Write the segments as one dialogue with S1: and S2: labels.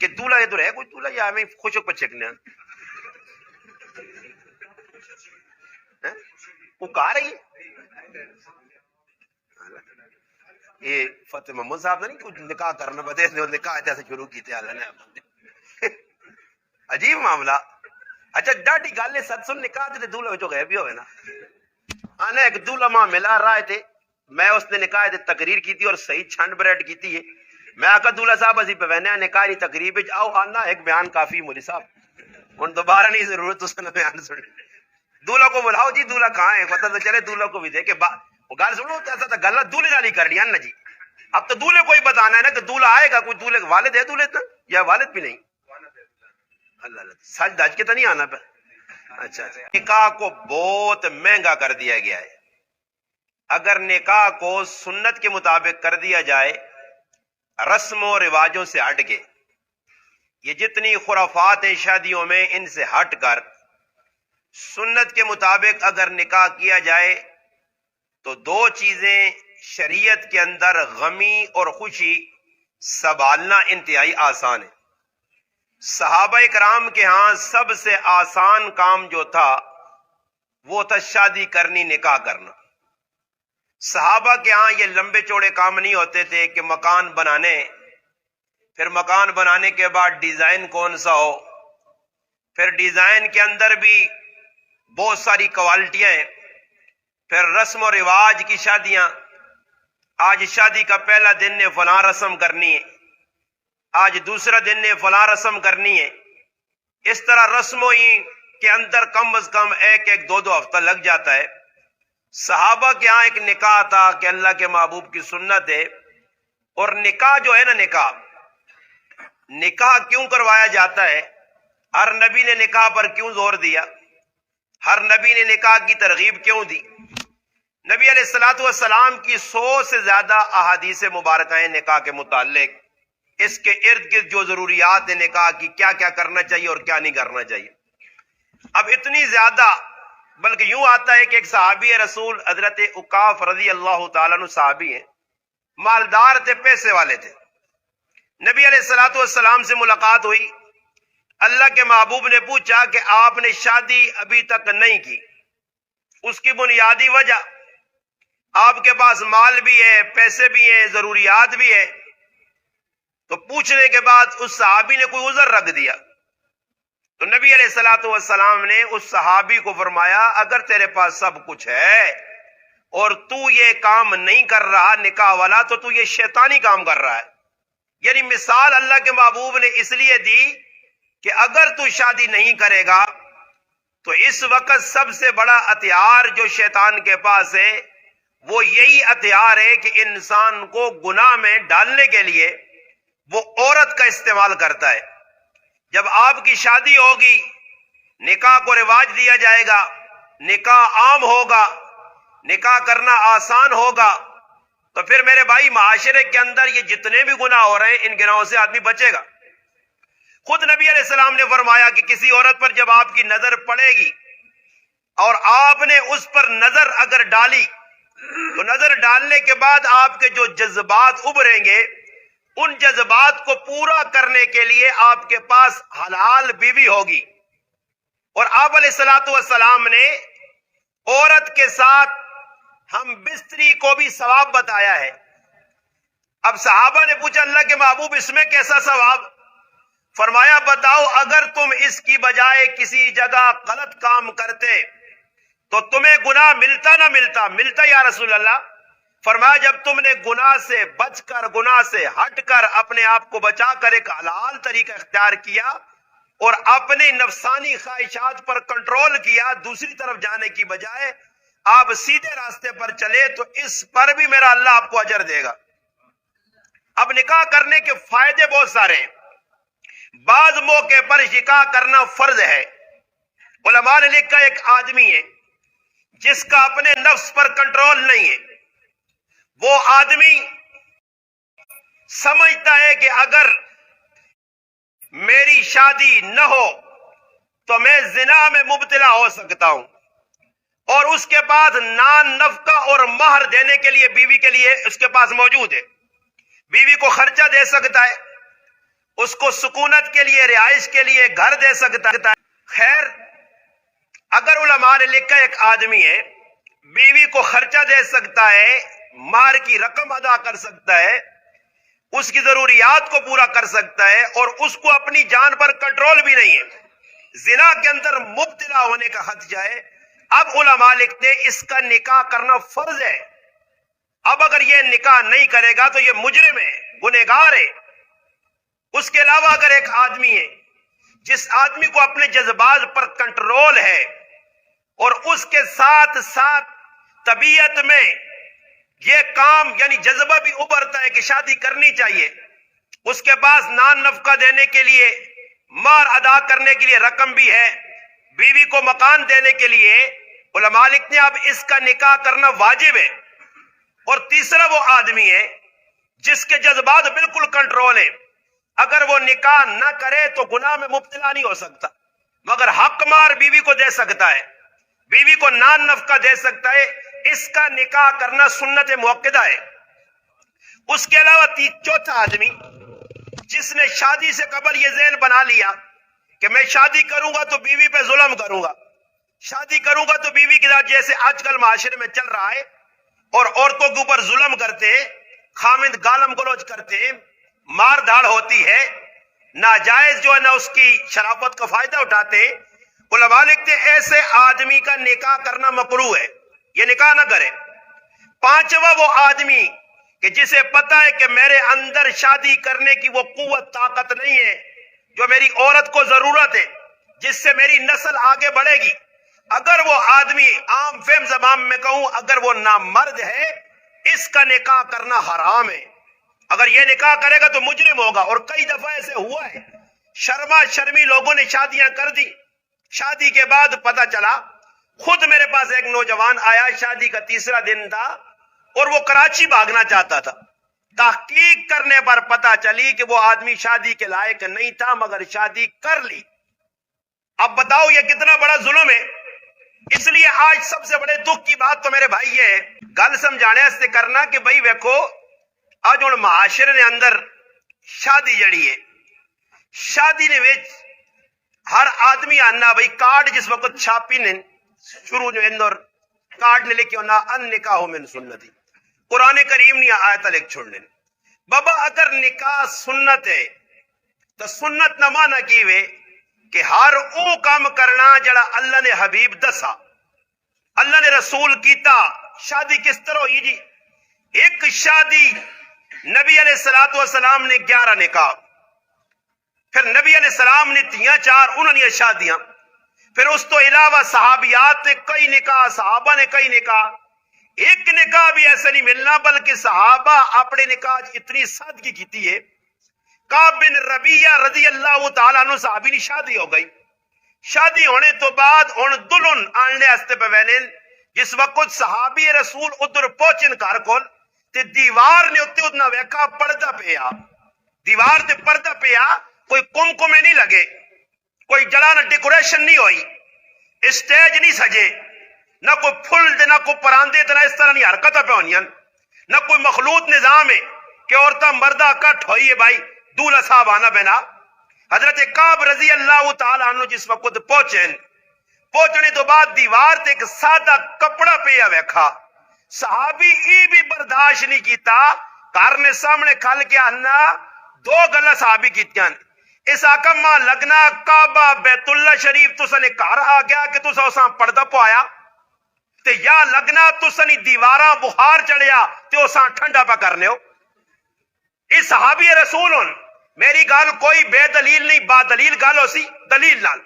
S1: کہ دولہا ادھر ہے کوئی دولہا یا ہمیں خوشک پر چھکنے وہ کہا رہی ہے یہ فتح محمد صاحب نے نہیں کچھ نکاح کرنا بتے نکاح ایسے شروع کیتے اللہ نے عجیب معاملہ. اچھا ڈاڈی گل ہے سچ سن نکاح تے دولہا وچوں غائب بھی ہوئے نا. آنے ایک دولہا ماں ملا رہے تھے میں اس نے نکاح تے تقریر کی تھی اور صحیح چھنڈ بریڈ کی تھی. میں آقا دولہا صاحب اسی پہ وینے نکاح دی تقریب وچ آؤ آنا ایک بیان کافی مولوی صاحب ہن دوبارہ نہیں ضرورت اس نے بیان سن. دولہا کو بلاؤ جی دولہا کہاں ہے پتہ تو چلے دولہا کو بھی دے کہ وہ گل سنو ایسا تو گل دولہے نال ہی کرنی ہے نا جی. اب تو دولہے کو ہی بتانا ہے نا کہ دولہا آئے گا کوئی دولہے والد ہے دولہے تک یا والد بھی نہیں. اللہ اللہ سچ دج کے تو نہیں آنا پہ. اچھا نکاح کو بہت مہنگا کر دیا گیا ہے. اگر نکاح کو سنت کے مطابق کر دیا جائے رسم و رواجوں سے ہٹ کے, یہ جتنی خرافات ہیں شادیوں میں ان سے ہٹ کر سنت کے مطابق اگر نکاح کیا جائے تو دو چیزیں شریعت کے اندر غمی اور خوشی سنبھالنا انتہائی آسان ہے. صحابہ کرام کے ہاں سب سے آسان کام جو تھا وہ تھا شادی کرنی نکاح کرنا. صحابہ کے ہاں یہ لمبے چوڑے کام نہیں ہوتے تھے کہ مکان بنانے, پھر مکان بنانے کے بعد ڈیزائن کون سا ہو, پھر ڈیزائن کے اندر بھی بہت ساری کوالٹیاں ہیں, پھر رسم و رواج کی شادیاں. آج شادی کا پہلا دن نے فلاں رسم کرنی ہے, آج دوسرا دن نے فلاں رسم کرنی ہے. اس طرح رسموں ہی کے اندر کم از کم ایک ایک دو دو ہفتہ لگ جاتا ہے. صحابہ کے ہاں ایک نکاح تھا کہ اللہ کے محبوب کی سنت ہے. اور نکاح جو ہے نا نکاح کیوں کروایا جاتا ہے, ہر نبی نے نکاح پر کیوں زور دیا, ہر نبی نے نکاح کی ترغیب کیوں دی. نبی علیہ الصلوۃ والسلام کی 100 سے زیادہ احادیث مبارکہ ہیں نکاح کے متعلق, اس کے ارد گرد جو ضروریات ہیں نکاح کی, کیا کیا کرنا چاہیے اور کیا نہیں کرنا چاہیے. اب اتنی زیادہ بلکہ یوں آتا ہے کہ ایک صحابی رسول حضرت عکاف رضی اللہ تعالیٰ عنہ صحابی ہیں, مالدار تھے, پیسے والے تھے. نبی علیہ الصلوۃ والسلام سے ملاقات ہوئی, اللہ کے محبوب نے پوچھا کہ آپ نے شادی ابھی تک نہیں کی, اس کی بنیادی وجہ آپ کے پاس مال بھی ہے, پیسے بھی ہیں, ضروریات بھی ہے. تو پوچھنے کے بعد اس صحابی نے کوئی عذر رکھ دیا. تو نبی علیہ الصلوۃ والسلام نے اس صحابی کو فرمایا اگر تیرے پاس سب کچھ ہے اور تو یہ کام نہیں کر رہا نکاح والا تو تو یہ شیطانی کام کر رہا ہے. یعنی مثال اللہ کے محبوب نے اس لیے دی کہ اگر تو شادی نہیں کرے گا تو اس وقت سب سے بڑا ہتھیار جو شیطان کے پاس ہے وہ یہی ہتھیار ہے کہ انسان کو گناہ میں ڈالنے کے لیے وہ عورت کا استعمال کرتا ہے. جب آپ کی شادی ہوگی, نکاح کو رواج دیا جائے گا, نکاح عام ہوگا, نکاح کرنا آسان ہوگا, تو پھر میرے بھائی معاشرے کے اندر یہ جتنے بھی گناہ ہو رہے ہیں ان گناہوں سے آدمی بچے گا. خود نبی علیہ السلام نے فرمایا کہ کسی عورت پر جب آپ کی نظر پڑے گی اور آپ نے اس پر نظر اگر ڈالی تو نظر ڈالنے کے بعد آپ کے جو جذبات ابھریں گے ان جذبات کو پورا کرنے کے لیے آپ کے پاس حلال بیوی ہوگی. اور آپ علیہ الصلوۃ والسلام نے عورت کے ساتھ ہم بستری کو بھی ثواب بتایا ہے. اب صحابہ نے پوچھا اللہ کے محبوب اس میں کیسا ثواب؟ فرمایا بتاؤ اگر تم اس کی بجائے کسی جگہ غلط کام کرتے تو تمہیں گناہ ملتا نہ ملتا؟ ملتا یا رسول اللہ. فرمایا جب تم نے گناہ سے بچ کر, گناہ سے ہٹ کر, اپنے آپ کو بچا کر ایک حلال طریقہ اختیار کیا اور اپنے نفسانی خواہشات پر کنٹرول کیا, دوسری طرف جانے کی بجائے آپ سیدھے راستے پر چلے تو اس پر بھی میرا اللہ آپ کو اجر دے گا. اب نکاح کرنے کے فائدے بہت سارے ہیں. بعض موقع پر نکاح کرنا فرض ہے. علماء نے لکھا ایک آدمی ہے جس کا اپنے نفس پر کنٹرول نہیں ہے, وہ آدمی سمجھتا ہے کہ اگر میری شادی نہ ہو تو میں زنا میں مبتلا ہو سکتا ہوں, اور اس کے پاس نان نفقہ اور مہر دینے کے لیے بیوی کے لیے اس کے پاس موجود ہے, بیوی کو خرچہ دے سکتا ہے, اس کو سکونت کے لیے، رہائش کے لیے گھر دے سکتا ہے۔ خیر، اگر علماء نے لکھا ایک آدمی ہے، بیوی کو خرچہ دے سکتا ہے، مہر کی رقم ادا کر سکتا ہے، اس کی ضروریات کو پورا کر سکتا ہے، اور اس کو اپنی جان پر کنٹرول بھی نہیں ہے، زنا کے اندر مبتلا ہونے کا خدشہ ہے، اب علماء لکھتے ہیں اس کا نکاح کرنا فرض ہے۔ اب اگر یہ نکاح نہیں کرے گا تو یہ مجرم ہے، گنہگار ہے۔ اس کے علاوہ اگر ایک آدمی ہے جس آدمی کو اپنے جذبات پر کنٹرول ہے اور اس کے ساتھ ساتھ طبیعت میں یہ کام یعنی جذبہ بھی ابھرتا ہے کہ شادی کرنی چاہیے، اس کے پاس نان نفقہ دینے کے لیے، مہر ادا کرنے کے لیے رقم بھی ہے، بیوی کو مکان دینے کے لیے، علماء لکھتے ہیں اب اس کا نکاح کرنا واجب ہے۔ اور تیسرا وہ آدمی ہے جس کے جذبات بالکل کنٹرول ہے، اگر وہ نکاح نہ کرے تو گناہ میں مبتلا نہیں ہو سکتا، مگر حق مار بیوی کو دے سکتا ہے، بیوی کو نان نفقہ دے سکتا ہے، اس کا نکاح کرنا سنت مؤکدہ ہے۔ اس کے علاوہ چوتھا آدمی جس نے شادی سے قبل یہ ذہن بنا لیا کہ میں شادی کروں گا تو بیوی پہ ظلم کروں گا، شادی کروں گا تو بیوی کے ساتھ جیسے آج کل معاشرے میں چل رہا ہے اور عورتوں کے اوپر ظلم کرتے ہیں، خامد گالم گلوچ کرتے ہیں، مار دھاڑ ہوتی ہے، ناجائز جو ہے نا اس کی شرافت کا فائدہ اٹھاتے ہیں، علماء لکھتے ہیں ایسے آدمی کا نکاح کرنا مکروہ ہے، یہ نکاح نہ کرے۔ پانچواں وہ آدمی کہ جسے پتا ہے کہ میرے اندر شادی کرنے کی وہ قوت طاقت نہیں ہے جو میری عورت کو ضرورت ہے، جس سے میری نسل آگے بڑھے گی، اگر وہ آدمی عام فہم زبان میں کہوں اگر وہ نامرد ہے، اس کا نکاح کرنا حرام ہے۔ اگر یہ نکاح کرے گا تو مجرم ہوگا، اور کئی دفعہ ایسے ہوا ہے، شرما شرمی لوگوں نے شادیاں کر دی، شادی کے بعد پتا چلا، خود میرے پاس ایک نوجوان آیا، شادی کا تیسرا دن تھا اور وہ کراچی بھاگنا چاہتا تھا، تحقیق کرنے پر پتا چلی کہ وہ آدمی شادی کے لائق نہیں تھا مگر شادی کر لی۔ اب بتاؤ یہ کتنا بڑا ظلم ہے۔ اس لیے آج سب سے بڑے دکھ کی بات تو میرے بھائی یہ ہے، گل سمجھانے سے کرنا کہ بھائی ویکھو آج ہن معاشرے نے اندر شادی جڑی ہے، شادی نے وچ ہر آدمی آنا بھائی کارڈ جس وقت چھاپی نے شروع جو اندر کارڈ نے لکھی ہونا ان نکاح من سنتی، قرآن کریم نے آیت لکھ چھوڑنے بابا اگر نکاح سنت ہے تو سنت نہ مانا کیوے کہ ہر او کام کرنا جڑا اللہ نے حبیب دسا، اللہ نے رسول کیتا۔ شادی کس طرح ہوئی جی؟ ایک شادی نبی علیہ الصلوۃ والسلام نے 11 نکاح، پھر نبی علیہ السلام نے 3 انہوں نے شادیاں، پھر اس تو علاوہ صحابیات نے کئی نکاح، صحابہ نے کئی نکاح، ایک نکاح بھی ایسا نہیں ملنا بلکہ صحابہ اپنے نکاح اتنی سادگی کیتی ہے۔ کعب بن ربیعہ رضی اللہ تعالیٰ عنہ صحابی نے شادی ہو گئی، شادی ہونے تو بعد ہن دلہن آننے استے پہ وینے، جس وقت صحابی رسول ادھر پہنچن گھر کول تے دیوار نے اتنے اتنا ویکھا پردہ پیا، دیوار تے پردہ پیا، کوئی کمکمے نہیں لگے، کوئی جلانا ڈیکوریشن نہیں ہوئی، اسٹیج نہیں سجے، نہ کوئی پھل دے نہ کوئی پراندے تے نہ اس طرح نہیں حرکتیں پہ ہونیاں، نہ کوئی مخلوط نظام ہے کہ عورتاں مردہ کٹ ہوئی ہے بھائی دولہا صاحب آنا بنا۔ حضرت کعب رضی اللہ تعالیٰ عنہ جس وقت پہنچنے تو بعد دیوار تے ایک سادہ کپڑا پیا ویکھا، صحابی ای بھی برداشت نہیں کیتا، گھر نے سامنے کھل کے آنا 2 گلاں صحابی کیتیاں، اس آقا ماں لگنا کعبہ بیت اللہ شریف تسا نے گھر آ گیا کہ تسا اساں پردہ پوایا تے یا لگنا تسا نے دیواراں بخار چڑھیا تے اساں ٹھنڈا پا کرنے ہو۔ اس صحابی رسول ہن میری گل کوئی بے دلیل نہیں، با دلیل گل ہو سی دلیل نال،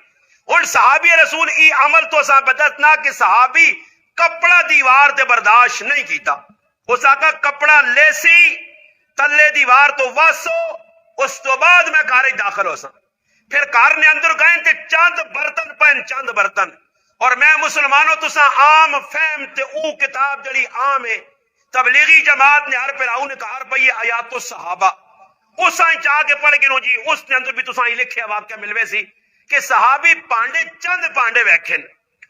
S1: اور صحابی رسول ای عمل تو اساں بدتنا کہ صحابی کپڑا دیوار تے برداشت نہیں کیتا، اس آقا کپڑا لے سی تلے دیوار تو واسو، اس تو بعد میں گھر داخل ہو سا، پھر گھر نے اندر گئے تے چند برتن پہن، چند برتن، اور میں مسلمانوں تساں عام فہم تے او کتاب جڑی عام ہے تبلیغی جماعت نے ہر پھراؤ نے کہا پئی آیات الصحابہ اساں چاہ کے پڑھ کے نو جی اس نے اندر بھی تساں ہی لکھیا واقعہ ملوے سی کہ صحابی پانڈے چند پانڈے ویکھن،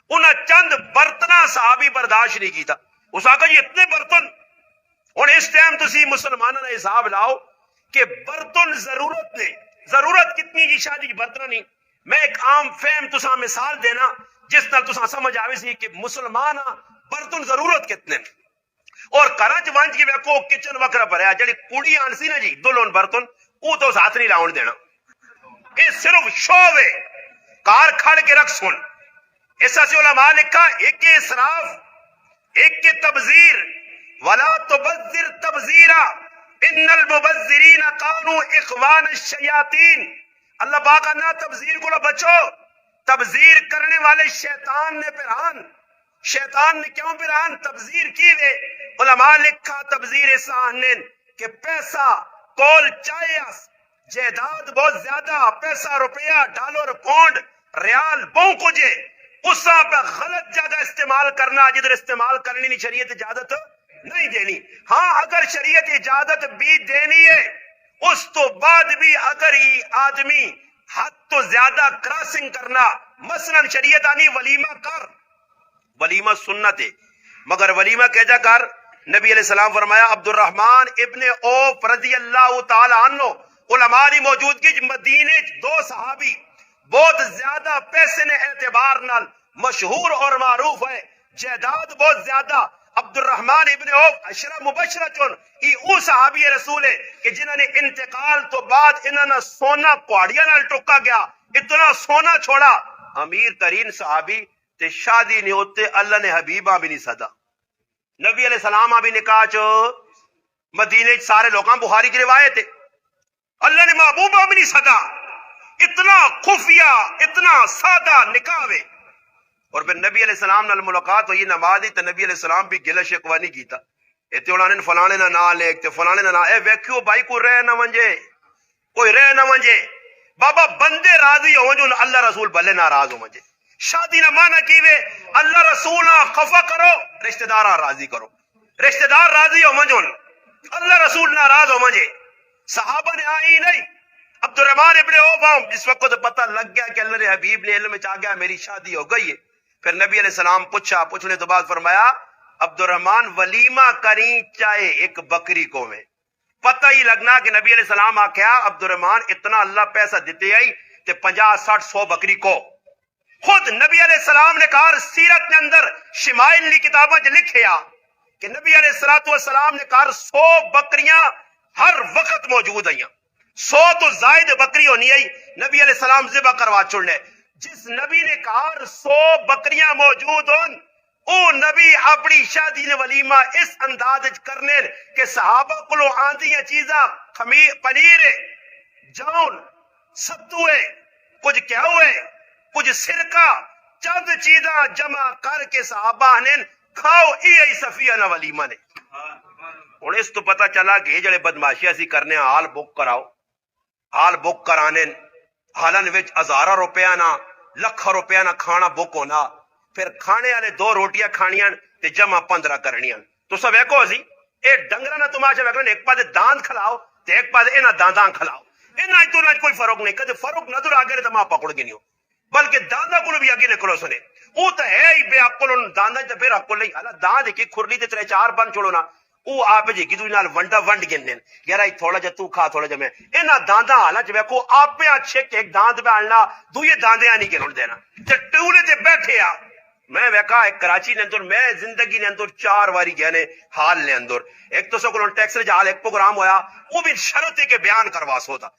S1: انہاں چند برتنا صحابی برداشت نہیں کیتا، اس آقا جی اتنے برتن، اور اس ٹائم تسی مسلمانوں نے حساب لاؤ کہ برتن ضرورت نے ضرورت کتنی جی شادی برتن نہیں. میں ایک عام فہم تساں مثال دینا جس نال تساں سمجھ آوے سی کہ مسلمان برتن ضرورت کتنے اور کرچ ونج کے ویکو کچن وکرا بھریا جڑی کڑی آن سی نا جی دلہن برتن وہ تو ہاتھ نہیں لاؤن دینا. یہ صرف شو ہے. کار کھڑ کے رکھ سن. ایسا سے علماء لکھا ایک کے اسراف ایک کے تبذیر ولا تبذر تبذیرا ان المبذرین کانوا اخوان الشیاطین. اللہ پاک نہ تبذیر کو بچو. تبذیر کرنے والے شیطان نے پران. شیطان نے کیوں پران تبذیر کی وے؟ علماء لکھا تبذیر ایسا آنن کہ پیسہ کول چاہیس جائیداد بہت زیادہ پیسہ روپیہ ڈالر پاؤنڈ ریال بہو کجے اس پہ غلط جگہ استعمال کرنا جدھر استعمال کرنی نہیں شریعت اجازت نہیں دینی. ہاں اگر شریعت اجازت بھی دینی ہے اس تو بعد بھی اگر ہی آدمی حد تو زیادہ کراسنگ کرنا مثلا شریعت آنی ولیمہ کر. ولیمہ سنت ہے مگر ولیمہ کہجا کر. نبی علیہ السلام فرمایا عبد الرحمن ابن عوف رضی اللہ تعالی عنہ علماء کی موجودگی مدینے دو صحابی بہت زیادہ پیسے نے اعتبار نال مشہور اور معروف ہے جائیداد بہت زیادہ. عبد الرحمن ابن عوف عشرہ مبشرہ چون یہ او صحابی رسول ہے کہ جنہوں نے انتقال تو بعد انہوں نے سونا کوڑیاں نال ٹکا گیا اتنا سونا چھوڑا. امیر ترین صحابی تے شادی نہیں ہوتے اللہ نے حبیبہ بھی نہیں صدا. نبی علیہ السلام بھی نکاح چ مدینے سارے لوگاں بخاری کی روایت ہے اللہ نے محبوبہ بھی نہیں صدا. اتنا خفیہ اتنا سادہ نکاح ہے. اور پھر نبی علیہ السلام نال ملاقات ہوئی نماز تو نبی علیہ السلام بھی گلہ شکوہ نہیں کیتا. اتنے انہوں نے فلانے نہ نہ لے تے فلانے نہ اے ویکھیو بھائی کو رہ نہ ونجے کوئی رہ نہ ونجے. بابا بندے راضی ہو جو اللہ رسول بھلے ناراض ہو ونجے. شادی نہ مانا کیوے اللہ رسول خفا کرو رشتہ دار راضی کرو. رشتہ دار راضی ہو ونجون اللہ رسول ناراض ہو ونجے. صحابہ نے آئی نہیں. عبد الرحمن ابن عوف جس وقت پتہ لگ گیا کہ اللہ نے حبیب نے علم میں چاہ گیا میری شادی ہو گئی ہے پھر نبی علیہ السلام پوچھنے تو بعد فرمایا عبد الرحمن ولیمہ کریں چاہے ایک بکری کو میں. پتہ ہی لگنا کہ نبی علیہ السلام آکھیا عبد الرحمن اتنا اللہ پیسہ دیتے آئی تے 50-60-100 بکری کو. خود نبی علیہ السلام نے کہا سیرت کے اندر شمائل لی کتابوں جو لکھیا کہ نبی علیہ السلام نے کہا 100 بکریاں ہر وقت موجود ہیں. 100 تو زائد بکری ہونی ہے نبی علیہ السلام ذبح کروا چھوڑنے. جس نبی نے کہا 100 بکریاں موجود ہوں او نبی اپنی شادی نے ولیمہ اس انداز کرنے کہ صحابہ کو آندی چیزاں پنیر ہے جون ستو ہے کچھ کیا ہوئے کچھ سرکہ چند چیزاں جمع کر کے صحابہ نے کھاؤ ای صفیہ نہ ولیمہ نے. اور اس تو پتہ چلا کہ یہ جڑے بدماشیاں سی کرنے حال بک کراؤ حال بک کرانے حالن وچ ہزارہ روپیہ نہ لکھ روپیہ نہ کھانا بک ہونا پھر کھانے والے 2 روٹیاں کھانیاں تے جمع 15 کرنیاں. تو سب ایکو سی اے ڈنگرا نہ تماشا ویکھنا ایک پاسے داند کھلاؤ تے ایک پاسے انہاں دانداں کھلاؤ. انہاں تو نہ کوئی فرق نہیں کدے فرق نظر آگے تے ماں پکڑ کے نہیں ہو بلکہ داندا کو بھی اگے نکلو سنے او تے ہے ہی بے عقل داندا تے پھر عقل نہیں اللہ داند کی کھرلی تے 3-4 بند چھوڑو نا او آپ جی کی نال ونڈا ونڈ گنن یار ای تھوڑا جا تو کھا تھوڑا جا میں انہاں داندا حالت ویکھو آپ پہ اچھے کہ ایک داند پالنا دوے داندیاں نہیں گن دینا تے ٹولے تے بیٹھے آ. میں ویکھا ایک کراچی نے اندر میں زندگی نے اندر 4 واری گیا نے حال نے اندر ایک تو سکول ٹیکس رج حال ایک پروگرام ہویا وہ بھی شرط کے بیان کروا سو تھا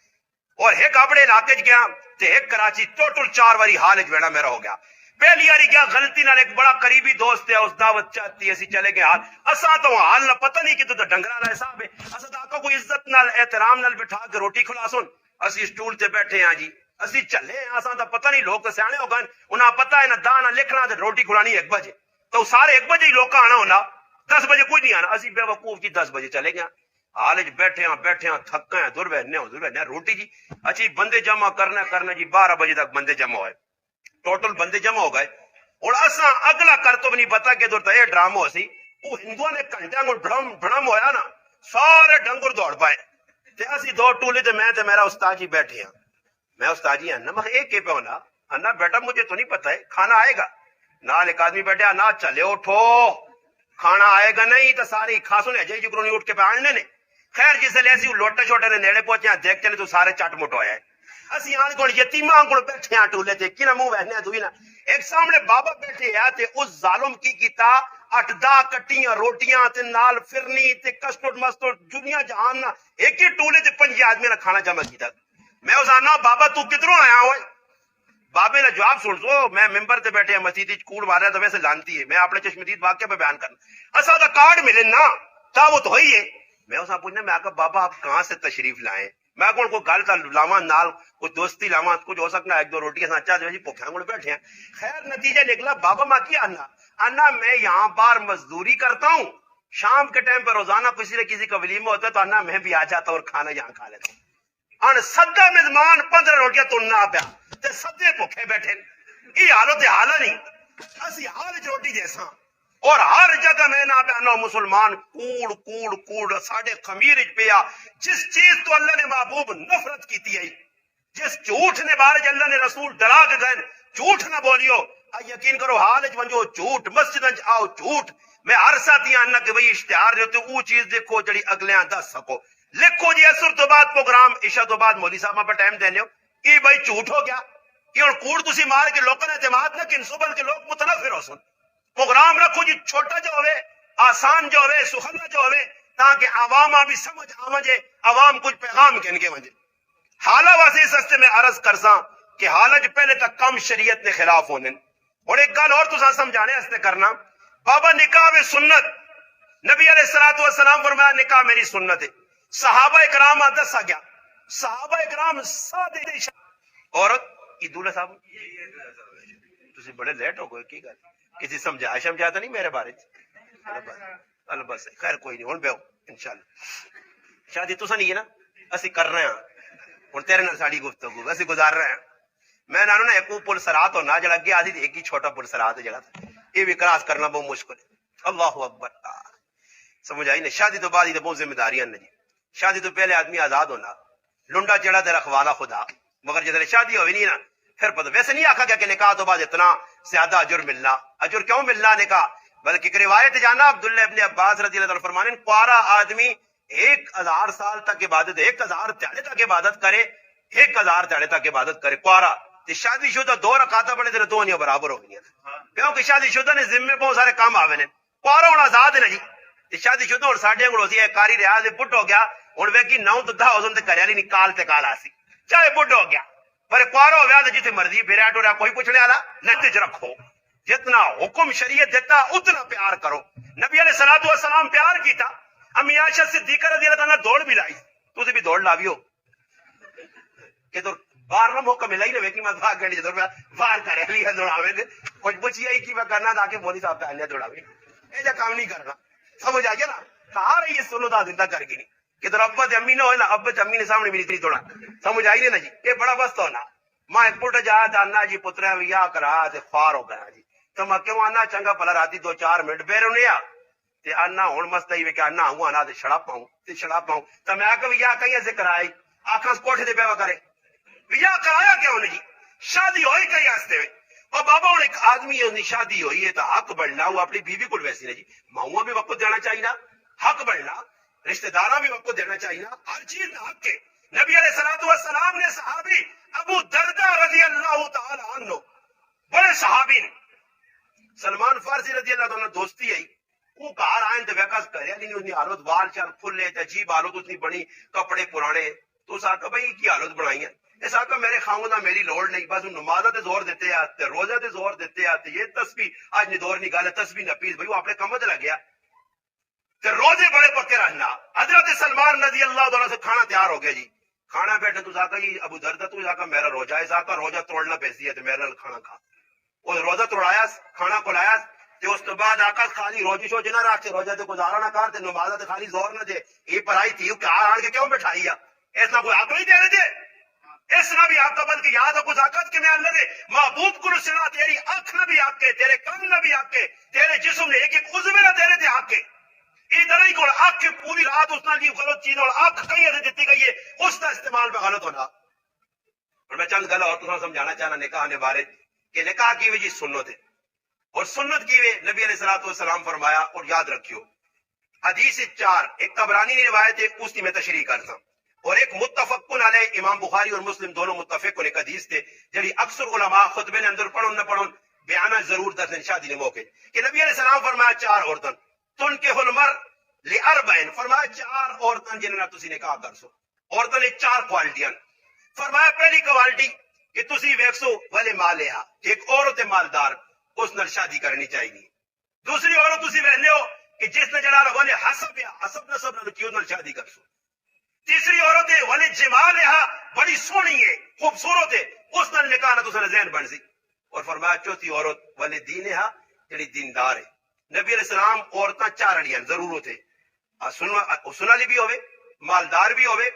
S1: اور ایک اپنے علاقے گیا تے ایک کراچی ٹوٹل 4 واری حال وچ بیٹھا میرا ہو گیا. پہلی باری گیا غلطی نال ایک بڑا قریبی دوست ہے اس دعوت چاہتی اسی چلے گئے حال اساں تو حال نہ پتہ نہیں کہ تو ڈنگرا دا حساب ہے اساں تو آقا کو عزت نال احترام نال بٹھا کے روٹی کھلا سن اسی سٹول تے بیٹھے ہیں جی اسی چلے ہیں اساں دا پتہ نہیں لوگ تے سیانے ہو گئے انہاں پتہ ہے نہ دانا لکھنا تے روٹی کھلانی 1 بجے تو سارے 1 بجے ہی لوگ آنا ہونا 10 بجے کوئی نہیں آنا اسی بے وقوف جی 10 بجے چلے گئے حال وچ بیٹھے ہیں تھکے ہیں دور بہنے روٹی جی اچھی بندے جمع کرنا جی 12 بجے تک بندے جمع ہوئے ٹوٹل بندے جمع ہو گئے اور اساں اگلا کر تو بھی نہیں پتا کہ دور یہ ڈرامہ سی وہ ہندوؤں نے گھنٹے کو بڑم ہویا نا سارے ڈنگر دوڑ پائے تے اسی 2 ٹولے تے میں تے میرا استاد جی بیٹھے ہیں میں استاد جی انا میں ایک پہ ہونا انا بیٹا مجھے تو نہیں پتا ہے کھانا آئے گا نال ایک آدمی بیٹھا نا چلے اٹھو کھانا آئے گا نہیں تو ساری کھاسو نے اجے جکرو نہیں اٹھ کے پہ آنے نے خیر جس لے ایسی لوٹے چھوٹے نے نیڑے پہنچے دیکھ چلے تو سارے چٹ مٹ ہوئے اسی آن کو یتیماں کو بیٹھے ہیں ٹولے تے کنا منہ وہنے تو ہی نا ایک سامنے بابا بیٹھے ہے تے اس ظالم کی کیتا 8-10 کٹیاں روٹیاں تے نال فرنی تے کسٹرڈ مسترڈ دنیا جہان نا ایک ہی ٹولے تے 5 آدمی نے کھانا جمع کیتا. میں اس آنا بابا تو کدھروں آیا ہوئے؟ بابے نے جواب سن سو میں ممبر تے بیٹھے مسجد کوڑ مارا تو ویسے لانتی ہے میں اپنے چشمدید واقعہ پہ بیان کرنا اسا دا کارڈ ملے نا تا وہ تو ہوئی ہے. میں اسا پوچھنا میں کہا بابا آپ کہاں سے تشریف لائیں؟ میں کوئی گل تا لاواں نال کوئی دوستی لاواں کچھ ہو سکنا 1-2 روٹیاں سچا جو جی بھوکھاں کو بیٹھے ہیں. خیر نتیجہ نکلا بابا میں کیا انا میں یہاں بار مزدوری کرتا ہوں شام کے ٹائم پہ روزانہ کسی نہ کسی کا ولیمہ ہوتا ہے تو انا میں بھی آ جاتا ہوں اور کھانا یہاں کھا لیتا ہوں. ان سدا مزمان 15 روٹیاں تلنا پیا تے سدے بھوکے بیٹھے یہ حالت حال نہیں اسی حال روٹی جیسا اور ہر جگہ میں نہ پیا مسلمان کوڑ کوڑ کوڑ ساڈے خمیر پیا جس چیز تو اللہ نے محبوب نفرت کیتی ہے جس جھوٹ نے بارے اللہ نے رسول ڈرا کے گئے جھوٹ نہ بولیو یقین کرو حال ونجو جھوٹ مسجد آؤ جھوٹ میں ہر ساتھی آنا کہ بھئی اشتہار دیتے وہ چیز دیکھو جڑی اگلے دس سکو لکھو جی اثر تو بعد پروگرام عشاء تو بعد مولوی صاحب پہ ٹائم دینے ہو یہ بھائی جھوٹ ہو گیا یہ ہوں کوڑ تسی مار کے لوگوں نے اعتماد نہ کہ صبح کے لوگ متنفر ہو سن پروگرام رکھو جی چھوٹا جو ہوئے آسان جو ہوئے سخنا جو ہوئے تاکہ عوام بھی سمجھ آمجے عوام کچھ پیغام کہن کے وجہ حالہ واسی سستے میں عرض کرساں کہ حالہ پہلے تک کم شریعت نے خلاف ہونے اور ایک گل اور تو سمجھانے ہستے کرنا بابا نکاح میں سنت نبی علیہ الصلوۃ والسلام فرمایا نکاح میری سنت ہے صحابہ اکرام دسا گیا صحابہ اکرام سادے عورت کی دولہا صاحب تسی بڑے لیٹ ہو گئے کی گل کسی سمجھایا تو نہیں میرے بارے بس خیر کوئی نہیں ہوں بیو انشاءاللہ شادی تو نہیں ہے نا اسی کر رہے ہیں ہوں تیرے نال ساڈی گفتگو اسی گزار رہے ہیں میں نہ ایک پل سرات ہونا جڑا اگے آدھی ایک ہی چھوٹا پل سرات ہے جگہ یہ بھی کراس کرنا بہت مشکل ہے. اللہ اکبر سمجھ آئی نا شادی تو بعد ہی تو بہت ذمہ داریاں نے جی شادی تو پہلے آدمی آزاد ہونا لنڈا چڑھا تیرا رکھوالا خدا مگر جب شادی ہوئی نہیں نا پھر پتہ ویسے نہیں آکھا گیا کہ نکاح تو بعد اتنا زیادہ اجر ملنا اجر کیوں ملنا نکاح بلکہ ایک روایت جانا عبداللہ ابن عباس رضی اللہ عنہ فرمانے کوارا آدمی 1000 سال تک عبادت 1000 تیڑے تک عبادت کرے 1000 تیڑے تک عبادت کرے کوارا شادی شدہ 2 رکعتاں پڑھے تے دو نہیں برابر ہو گئی کیونکہ شادی شدہ نے ذمے بہت سارے کام آوے نے کوارا ہونا آزاد ہے نا جی شادی شدہ اور ساڈے انگل ہوتی ہے کاری ریاض پٹ ہو گیا ہوں ویکھی 9 تو 10 ہو تے کرے والی نکال تے کال آسی چاہے پٹ ہو گیا پر کوارا ہو گیا تو جتنے مرضی پھریا ٹوریا کوئی پوچھنے والا نت چ رکھو جتنا حکم شریعت دیتا اتنا پیار کرو نبی علیہ الصلوۃ والسلام پیار کیتا امی عائشہ صدیقہ رضی اللہ عنہا دوڑ بھی لائی تسی بھی دوڑ لاویو کہ تو باہر نہ موقع ملا ہی نہ ویکھی میں بھاگ گئی جدوں میں باہر کرے لی دوڑاوے تے کچھ پوچھیا ہی کی میں کرنا تاکہ مولوی صاحب پہلے دوڑاوے اے جا کام نہیں کرنا سمجھ آ گیا نا کہا رہی ہے سنو دا زندہ کر کے نہیں کہ تو ابا تے امی نہ ہوئے نا ابا تے امی نے سامنے میری اتنی دوڑا سمجھ آئی نہیں نا جی یہ بڑا بست ہونا ماں ایک پٹ جا انا جی پترا ویا کرا تے خوار ہو گیا جی تو میں کیوں آنا چنگا بھلا راتی 2-4 منٹ بیرو نہیں آ تے آنا ہن مست ہی کہ آنا ہوں آنا تے چھڑا پاؤں تو میں کہ ویا کہیں سے کرائی آکھاں کوٹھے تے بیوا کرے ویا کرایا کیوں نہیں شادی ہوئی کئی واسطے اور بابا ہوں ایک آدمی ہے شادی ہوئی ہے تو حق بڑھنا وہ اپنی بیوی کو ویسی نے جی ماؤں بھی وقت دینا چاہیے نا حق بڑھنا رشتہ داراں بھی وقت دینا چاہیے نا ہر چیز نہ حق ہے نبی علیہ الصلوۃ والسلام نے صحابی ابو دردہ رضی اللہ تعالی عنہ بڑے صحابی نے سلمان فارسی رضی اللہ عنہ دوستی ہے وہ گھر آئے تو ویکس کریا نہیں انہی حالت وال چل کھلے تے عجیب حالت اتنی بنی کپڑے پرانے تو ساکا بھائی کی حالت بنائی ہے اس آقا میرے خاؤں دا میری لوڑ نہیں بس نمازہ تے زور دیتے آتے روزہ تے زور دیتے آتے یہ تسبیح آج نہیں دور نکالے تسبیح نہ پیس بھائی وہ اپنے کمت لگ گیا تے روزے بڑے پکے رہنا حضرت سلمان رضی اللہ تعالیٰ سے کھانا تیار ہو گیا جی کھانا بیٹھے تو ساکا جی ابو دردہ تو ساکا میرا روزہ ہے ساکا روزہ توڑنا پیسی ہے تے میرا کھانا کھا وہ روزہ توڑایا کھانا کھلایا تے اس تو بعد آقا خالی روزی شوج نہ رکھ روزہ تے گزارا نہ کر تے نمازہ تے خالی زور نہ دے یہ پڑھائی تھی کہ آن کے کیوں بٹھائی اس نہ کوئی حق نہیں دے رہے تھے اس نہ بھی آپ کا بل کے یاد ہو کچھ آقت کے میں اللہ دے محبوب کو سنا تیری اکھ نہ بھی آکے تیرے کن نہ بھی آکے تیرے جسم نے ایک عضو نہ تیرے تے آکے ادھر ہی کو اکھ پوری رات اس نہ کی غلط چیز اور اکھ کہیں ایسے دیتی گئی ہے اس کا استعمال میں غلط ہونا اور میں چند گل اور تمہیں سمجھانا چاہنا نکاح نے بارے کہ نکاح کی وجہ سنت ہے اور سنت کی وجہ نبی علیہ الصلوۃ والسلام فرمایا اور یاد رکھیو حدیث 4 ایک طبرانی نے روایت ہے اس کی میں تشریح کرتا ہوں اور ایک متفقن علیہ امام بخاری اور مسلم دونوں متفق ایک حدیث تھے جڑی اکثر علماء خطبے نے اندر پڑھن نہ پڑھن بیانہ ضرور دسن شادی نے موقع کہ نبی علیہ السلام فرمایا 4 عورتاں تن کے المر لاربعین فرمایا 4 عورتاں جنہاں نال تسی نکاح کر سو عورتاں نے 4 کوالٹیاں فرمایا پہلی کوالٹی کہ تسی ویکھسو ولے مالیا ایک عورت مالدار اس نال شادی کرنی چاہیے دوسری عورت تسی ویکھنے ہو کہ جس نے جلال ولے حسب یا حسب نسب نال کیوں نال شادی کر سو تیسری عورت ہے ولے جمال ہے بڑی سونی ہے خوبصورت ہے اس نال نکاح نہ تساں ذہن بن سی اور فرمایا چوتھی عورت ولے دین ہے جڑی دیندار ہے نبی علیہ السلام عورتاں 4 اڑیاں ضرورت ہے سننا لی بھی ہوئے مالدار بھی ہوئے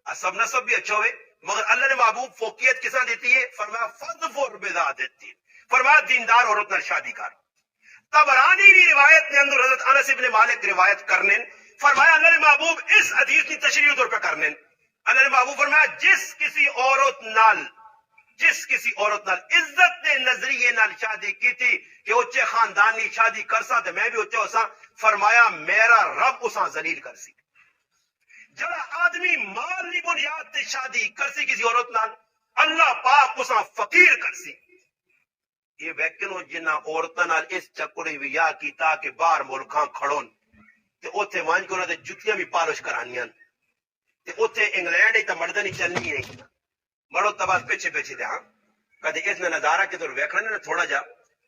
S1: سب نسب بھی اچھا ہوئے مگر اللہ نے محبوب فوقیت کساں دیتی ہے فرمایا فضفر بذات الدین فرمایا دیندار عورت نال شادی کر طبرانی بھی روایت نے اندر حضرت انس ابن مالک روایت کرنے فرمایا اللہ نے محبوب اس حدیث کی تشریح طور پہ کرنے اللہ نے محبوب فرمایا جس کسی عورت نال عزت دے نظریے نال شادی کی تھی کہ اچھے خاندانی شادی کرسا تے میں بھی اچھے ہوسا فرمایا میرا رب اساں ذلیل کرسی جڑا آدمی مال دی بنیاد تے شادی کرسی کسی عورت نال اللہ پاک اساں فقیر کرسی یہ ویکنو جنہ عورتاں نال اس چکرے ویا کیتا کہ باہر ملکاں کھڑون تے اوتھے وانج کے انہاں دے جُتیاں بھی پالش کرانیاں تے اوتھے انگلینڈ تے مرداں نہیں چلنی ہے مڑو تباس پیچھے دے ہاں کدے اس نے نظارہ کے طور ویکھنا نا تھوڑا جا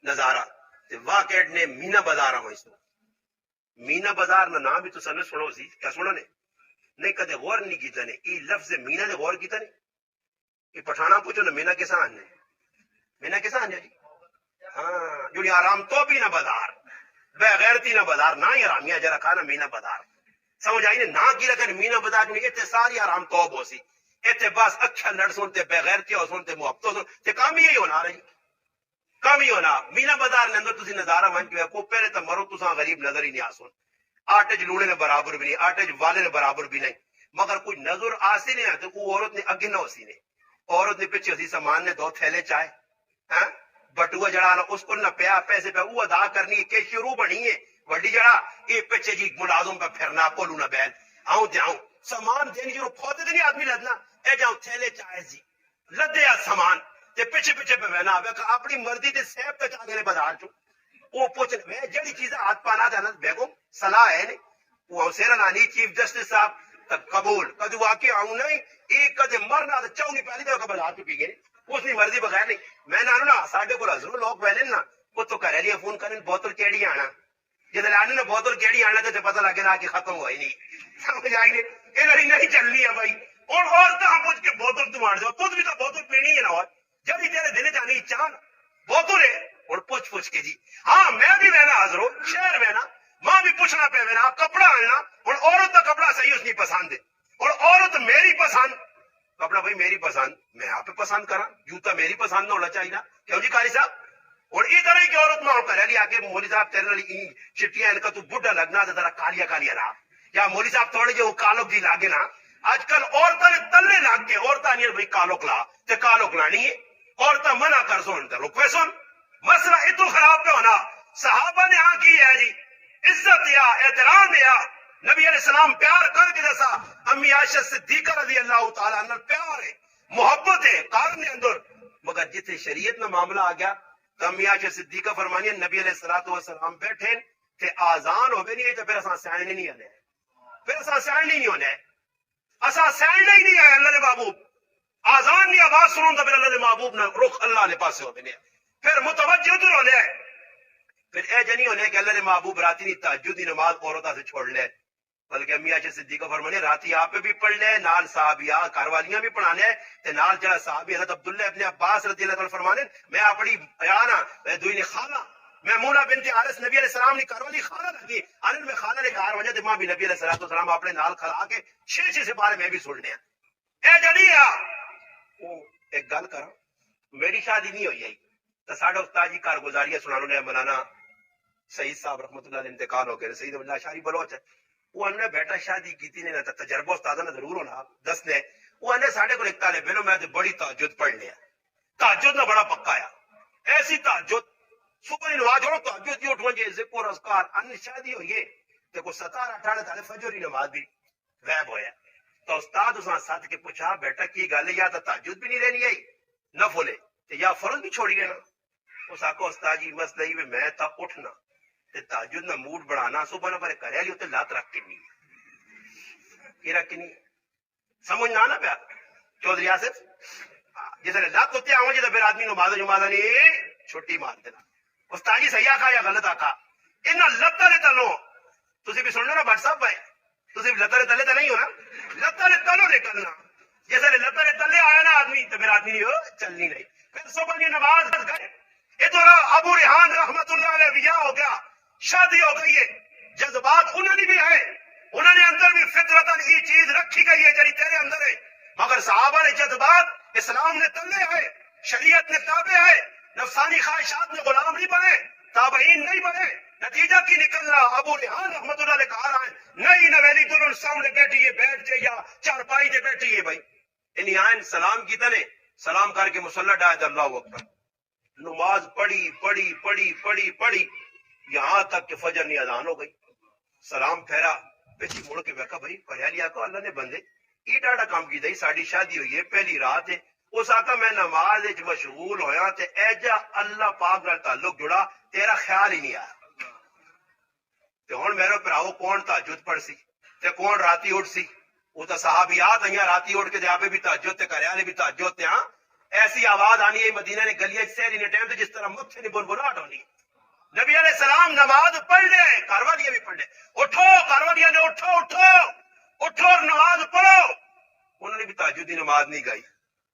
S1: نظارہ تے واقعہ نے مینا بازار ہوں اس مینا بازار نہ نام بھی تو سن سنو سی کیا سنو نے نہیں کدے غور نہیں کیتا نے ای لفظ مینا دے غور کیتا نے یہ پٹھانا پوچھو نا مینا کیسا آنے مینا کیسا آنے جی ہاں جوڑی آرام تو بھی نہ بازار بے غیرتی نہ بازار نہ ہی آرامیہ جا رکھا نا مینا بازار سمجھ آئی نے نہ کی رکھا مینا بازار جو اتنے ساری آرام توب ہو سی اتنے بس اچھا لڑ سنتے بے غیرتی ہو سنتے محبتوں سنتے کام یہی ہونا رہی کام ہی ہونا مینا بازار نے اندر تسی نظارہ ون جو ہے کو پہلے تو مرو تساں غریب نظر ہی نہیں آسون آٹے چ لوڑے نے برابر بھی نہیں آٹے چ والے نے برابر بھی نہیں مگر کوئی نظر آسی نہیں تو وہ عورت نے اگے نہ ہوسی نے عورت نے پیچھے ہوسی سامان نے 2 تھیلے چائے ہاں بٹوا جڑا نا اس کو نہ پیا پیسے پہ وہ ادا کرنی کہ شروع بنی ہے وڈی جڑا یہ پیچھے جی ملازم پہ پھرنا کولو نہ بیل آؤں جاؤں سامان دینے جو پھوتے نہیں آدمی لدنا اے جاؤں تھیلے چائے جی لدے یا سامان تے پیچھے پہ بہنا اپنی مرضی تے سیب تک آگے نے بازار چوں وہ پوچھ میں جڑی چیزیں ہاتھ پانا تھا نا بیگم صلاح ہے نہیں وہ سیرا نانی چیف جسٹس صاحب تک قبول کدی واقع آؤں نہیں ایک کدے مرنا تو چاہوں پہلی دفعہ بازار چ پی گئے اس کی مرضی بغیر نہیں میں نہ نا ساڈے کو ضرور لوگ پہلے نا وہ تو گھر لیا فون کریں بوتل کیڑی آنا جب لانے نے بوتل کیڑی آنا تو پتہ لگے نا کہ ختم ہوئی نہیں سمجھ آئی نہیں چلنی ہے بھائی اور عورتیں پوچھ کے بوتل تم آڑ دو خود بھی تو بوتل پینی ہے نا اور جب تیرے دل جانی چاند بوتل ہے اور پوچھ کے جی ہاں میں بھی رہنا حاضر ہوں شہر رہنا ماں بھی پوچھنا پہ میرا کپڑا آنا اور عورت کا کپڑا صحیح اس کی پسند ہے اور عورت میری پسند کپڑا بھائی میری پسند میں آپ پہ پسند کرا جوتا میری پسند نہ ہونا چاہیے کیوں جی قاری صاحب اور اس طرح کی عورت میں کر لیا کہ مولوی صاحب تیرے نال چٹیاں ان کا تو بڈھا لگنا ذرا کالیا رہا یا مولوی صاحب تھوڑے جو کالوک جی لاگے نا آج کل عورتوں نے تلے لاگ کے عورتیں نہیں بھائی کالوک لا تے کالوک لانی ہے عورتیں منع کر سن تے رکوے سن مسئلہ اتو خراب پہ ہونا صحابہ نے ہاں کی ہے جی عزت یا احترام یا نبی علیہ السلام پیار کر کے جیسا امی عائشہ صدیقہ رضی اللہ تعالیٰ عنہ پیار ہے محبت ہے کارنے اندر مگر جتنے شریعت میں معاملہ آ گیا تو امی عائشہ صدیقہ فرمانی ہے نبی علیہ السلام بیٹھے تے آزان ہو نہیں تو پھر اساں سیان نہیں آنے پھر اساں سیان نہیں ہونے اساں سیان نہیں آئے اللہ نے محبوب آزان نہیں آواز سنوں تو پھر اللہ نے محبوب نے رخ اللہ نے پاسے ہوتے نہیں پھر متوجہ ادھر ہونے پھر اے جنی ہونے کہ اللہ نے محبوب راتی نہیں تہجد دی نماز عورتوں سے چھوڑ لے بلکہ امی عائشہ صدیقہ فرمانے راتی آپ بھی پڑھ لے نال صحابیہ گھر والیاں بھی پڑھانے تے نال جڑا صحابی حضرت عبداللہ ابن عباس رضی اللہ تعالی فرمانے میں اپنی بیانہ دوئی خالہ میمونہ بنت حارث نبی علیہ السلام نے گھر والی خالہ لگی انن میں خالہ نے گھر وجہ تے ماں بھی نبی علیہ السلام اپنے نال کھڑا کے 6 سے بارے میں بھی سننے اے جڑی او ایک گل کراں میری شادی نہیں ہوئی تو ساڈا استاد جی کارگزاریاں سنانو نے مولانا سعید صاحب رحمۃ اللہ علیہ انتقال ہو گئے سعید اللہ شاری بلوچ وہ انہوں نے بیٹا شادی کی نے تجربہ استاد نے ضرور ہونا دس نے وہ انہیں ساڈے کو ایک طالب علم میں بڑی تہجد پڑھ لیا تہجد میں بڑا پکا آیا ایسی تہجد صبح نماز چھوڑو تہجد ہی اٹھو جے ذکر اذکار ان شادی ہوئی ہے تے کو 17 18 تالے فجر کی نماز بھی غائب ہویا تو استاد اس ساتھ کے پوچھا بیٹا کی گل ہے یا تو تہجد بھی نہیں رہنی آئی نفل ہے یا فرض بھی چھوڑی گیا. اس آکو استاد جی مسئلہ ہی میں تا اٹھنا تے تہجد نہ موڈ بڑھانا صبح نہ پر کرے لی تے لات رکھ کے نہیں یہ رکھ کے نہیں سمجھ نہ آنا پیا چودھری آصف جس نے لات ہوتے آؤں جی تو پھر آدمی نماز جماز نہیں چھٹی مار دینا. استاد جی صحیح آکھا یا غلط آکھا انہاں لتاں دے تلوں تسی بھی سن لو نا بٹ صاحب بھائی تسی لتاں دے تلے تے نہیں ہو نا لتاں دے تلوں نکلنا جیسے لتاں دے تلے آیا نا آدمی تو پھر آدمی نہیں ہو چلنی نہیں. پھر صبح کی نماز کرے یہ تو ابو ریحان رحمت اللہ علیہ بیاہ ہو گیا شادی ہو گئی ہے جذبات انہوں نے بھی ہے انہوں نے اندر بھی فطرتاً یہ چیز رکھی گئی ہے جڑی تیرے اندر ہے مگر صحابہ نے جذبات اسلام نے تلے ہے شریعت نے تابع ہے نفسانی خواہشات نے غلام نہیں بنے تابعین نہیں بنے نتیجہ کی نکلنا ابو ریحان رحمت اللہ علیہ کہا رہا ہے نئی نویلی دلہن سامنے بیٹھی ہے بیٹھ جائے یا چارپائی دے بیٹھی ہے بھائی انہی آئین سلام کی تنے سلام کر کے مسلح ڈائے اللہ اکبر نماز پڑھی پڑھی پڑھی پڑھی پڑھی یہاں تک کہ فجر نہیں اذان ہو گئی سلام پھیرا پیچھے مڑ کے بیٹھا بھائی پڑھیا لیا کو اللہ نے بندے یہ ڈاڑا کام کی دئی ساڑی شادی ہوئی ہے پہلی رات ہے اس آقا میں نماز مشغول ہویا تے ایجا اللہ پاک نال تعلق جڑا تیرا خیال ہی نہیں آیا تے ہن میرے پراؤ کون تہجد پڑھ سی تے کون راتی اٹھ سی وہ تو صحابیات ہیں راتی اٹھ کے دے آپے بھی تہجد تے کریا نے بھی تہجد تے ہاں ایسی آواز آنی ہے مدینہ نے گلیاں سہری نے ٹائم تے جس طرح مکھے نے بلبلاہٹ ہونی نبی علیہ السلام نماز پڑھ لے کاروالیاں بھی پڑھ لے اٹھو کاروالیاں نے اٹھو اٹھو اٹھو اور نماز پڑھو انہوں نے بھی تہجد دی نماز نہیں گائی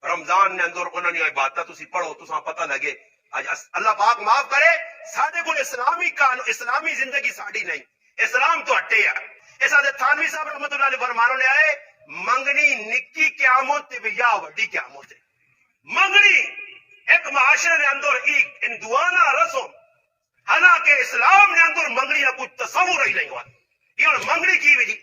S1: رمضان نے اندر انہوں نے عبادت تسی پڑھو تساں پتہ لگے اللہ پاک معاف کرے ساڈے کول اسلامی زندگی ساڈی نہیں اسلام تو ہٹے ہے اس حضرت تھانوی صاحب رحمۃ اللہ علیہ فرمانوں نے آئے منگنی نکی قیامت تے یا وڈی قیامت منگنی ایک معاشرے نے اندر ایک ہندوانہ رسم حالانکہ اسلام نے اندر منگنی کا کچھ تصور ہی نہیں ہوا یہ منگنی کی بھی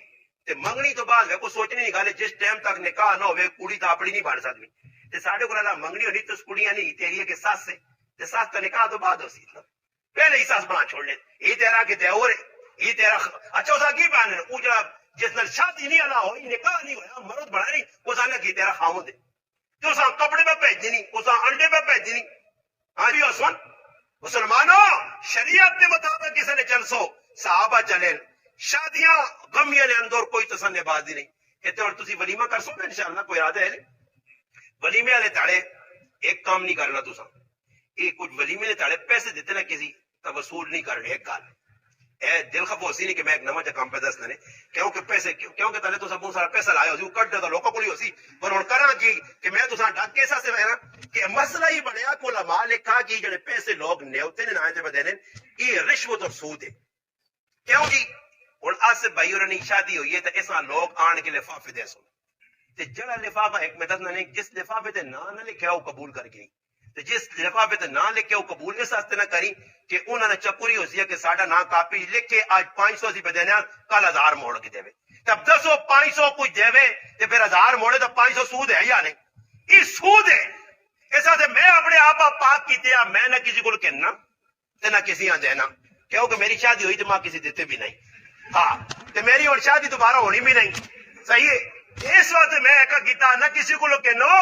S1: تے منگنی تو بعد کو سوچنی نہیں گل جس ٹائم تک نکاح نہ ہوئے کڑی تو اپنی نہیں بن سکتی تے ساڈے کول اللہ منگنی ہونی تو کڑیاں نہیں تیری ہے کہ ساس سے تے ساس تو نکاح تو بعد ہو سی پہلے ہی ساس بنا چھوڑ لے یہ تیرا کہ دیور ہے یہ تیرا اچھا اس کی بہن وہ جڑا جس نال شادی نہیں اللہ ہوئی نکاح نہیں ہویا مرد بنا نہیں اس نے کی تیرا خاوند ہے تو اس کپڑے پہ بھیجنی نہیں اس انڈے پہ بھیجنی ہاں جی عثمان مسلمانوں شریعت کے مطابق کسی نے چل سو صحابہ چلے شادیاں غمیاں نے اندر کوئی تسنے بازی نہیں کہتے اور تسی ولیمہ کر سو گے انشاءاللہ کوئی ارادہ ہے ولیمے والے تاڑے ایک کام نہیں کرنا تسا یہ کچھ ولیمے نے تاڑے پیسے دیتے نا کسی تو وصول نہیں کرنے ایک گل اے دل خفوسی نہیں کہ میں ایک نواں کام پہ دس لینے کیونکہ پیسے کیونکہ تلے تو سب بہت سارا پیسہ لایا ہو کٹ دے تو لوکوں کو ہی ہوسی پر ہن کراں کی کہ میں تساں ڈاک کیسا سے نا کہ مسئلہ ہی بنیا کہ علماء نے کہا کہ جڑے پیسے لوگ نیوتے نے نہ تے بدے نے یہ رشوت اور سود ہے کیوں جی ہن آصف بھائی اور نہیں شادی ہوئی ہے تے اساں لوگ آن کے لفافے دے سو تے جڑا لفافہ ایک میں دسنا نہیں جس لفافے تے نہ لکھیا وہ قبول کر کے تے جس لفافے تے نہ لکھیا وہ قبول اس واسطے نہ کری کہ انہوں نے چپوری ہو سی ہے کہ ساڈا نام کاپی لکھ کے آج 500 سی بدے نا کل 1000 موڑ کے دے تب 10 500 کچھ دے تے پھر 1000 موڑے تو 500 سود ہے یا نہیں یہ سود ہے اس واسطے میں اپنے آپ پاک کیتے میں نہ کسی کو کہنا تے نہ کسی آ دینا کیونکہ میری شادی ہوئی تو ماں کسی دیتے بھی نہیں ہاں تے میری اور شادی دوبارہ ہونی بھی نہیں صحیح ہے اس واسطے میں ایک کیتا نہ کسی کو کہنو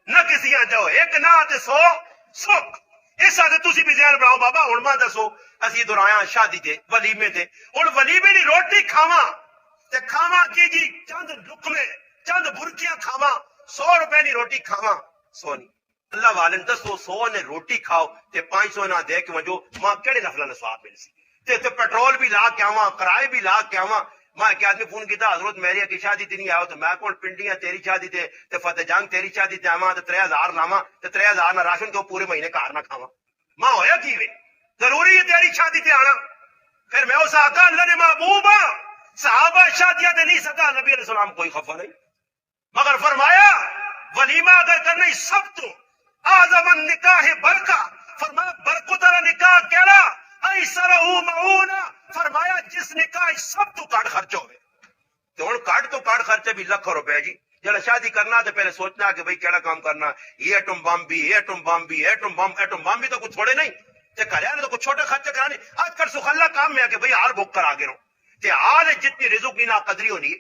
S1: نہ کسی آ جاؤ ایک نہ تے 100 سکھ اس واسطے تسی بھی ذہن بناؤ بابا ہن ماں دسو اسی درایا شادی تے ولیمے تے ہن ولیمے دی روٹی کھاواں تے کھاواں کی جی چند لقمے چند برکیاں کھاواں 100 روپے دی روٹی کھاواں 100 نہیں اللہ والن دسو 100 نے روٹی کھاؤ تے 500 نہ دے کے وجو ماں کیڑے نفلاں دا ثواب مل سی تے پیٹرول بھی لا کے آواں کرائے بھی لا کے آواں ماں کہ آدمی فون کیتا حضرت میری کی شادی تے نہیں آؤ تو میں کون پنڈیاں تیری شادی تے فتح جنگ تیری شادی تے آواں تے 3000 لاواں تے 3000 نہ راشن تو پورے مہینے گھر نہ کھاواں ماں ہویا کی وے ضروری ہے تیری شادی تے آنا پھر میں اس آقا اللہ نے محبوب صحابہ شادیاں تے نہیں سکا نبی علیہ السلام کوئی خفا نہیں مگر فرمایا ولیمہ اگر کرنا سب تو اعظم النکاح برکہ فرمایا برکت والا نکاح کیڑا ایسرہ معونہ فرمایا جس نکاح سب تو کٹ خرچ ہوئے تو ہن کٹ تو کٹ خرچہ بھی لاکھ روپے جی جڑا شادی کرنا تو پہلے سوچنا کہ بھئی کیڑا کام کرنا یہ ایٹم بم بھی ایٹم بم بھی ایٹم بم بھی تو کچھ تھوڑے نہیں تے کریا نے تو کچھ چھوٹے خرچے کرانے آج کل سخلا کام میں کہ بھئی حال بک کرا گے رو تے حال جتنی رزق کی نا قدری ہونی ہے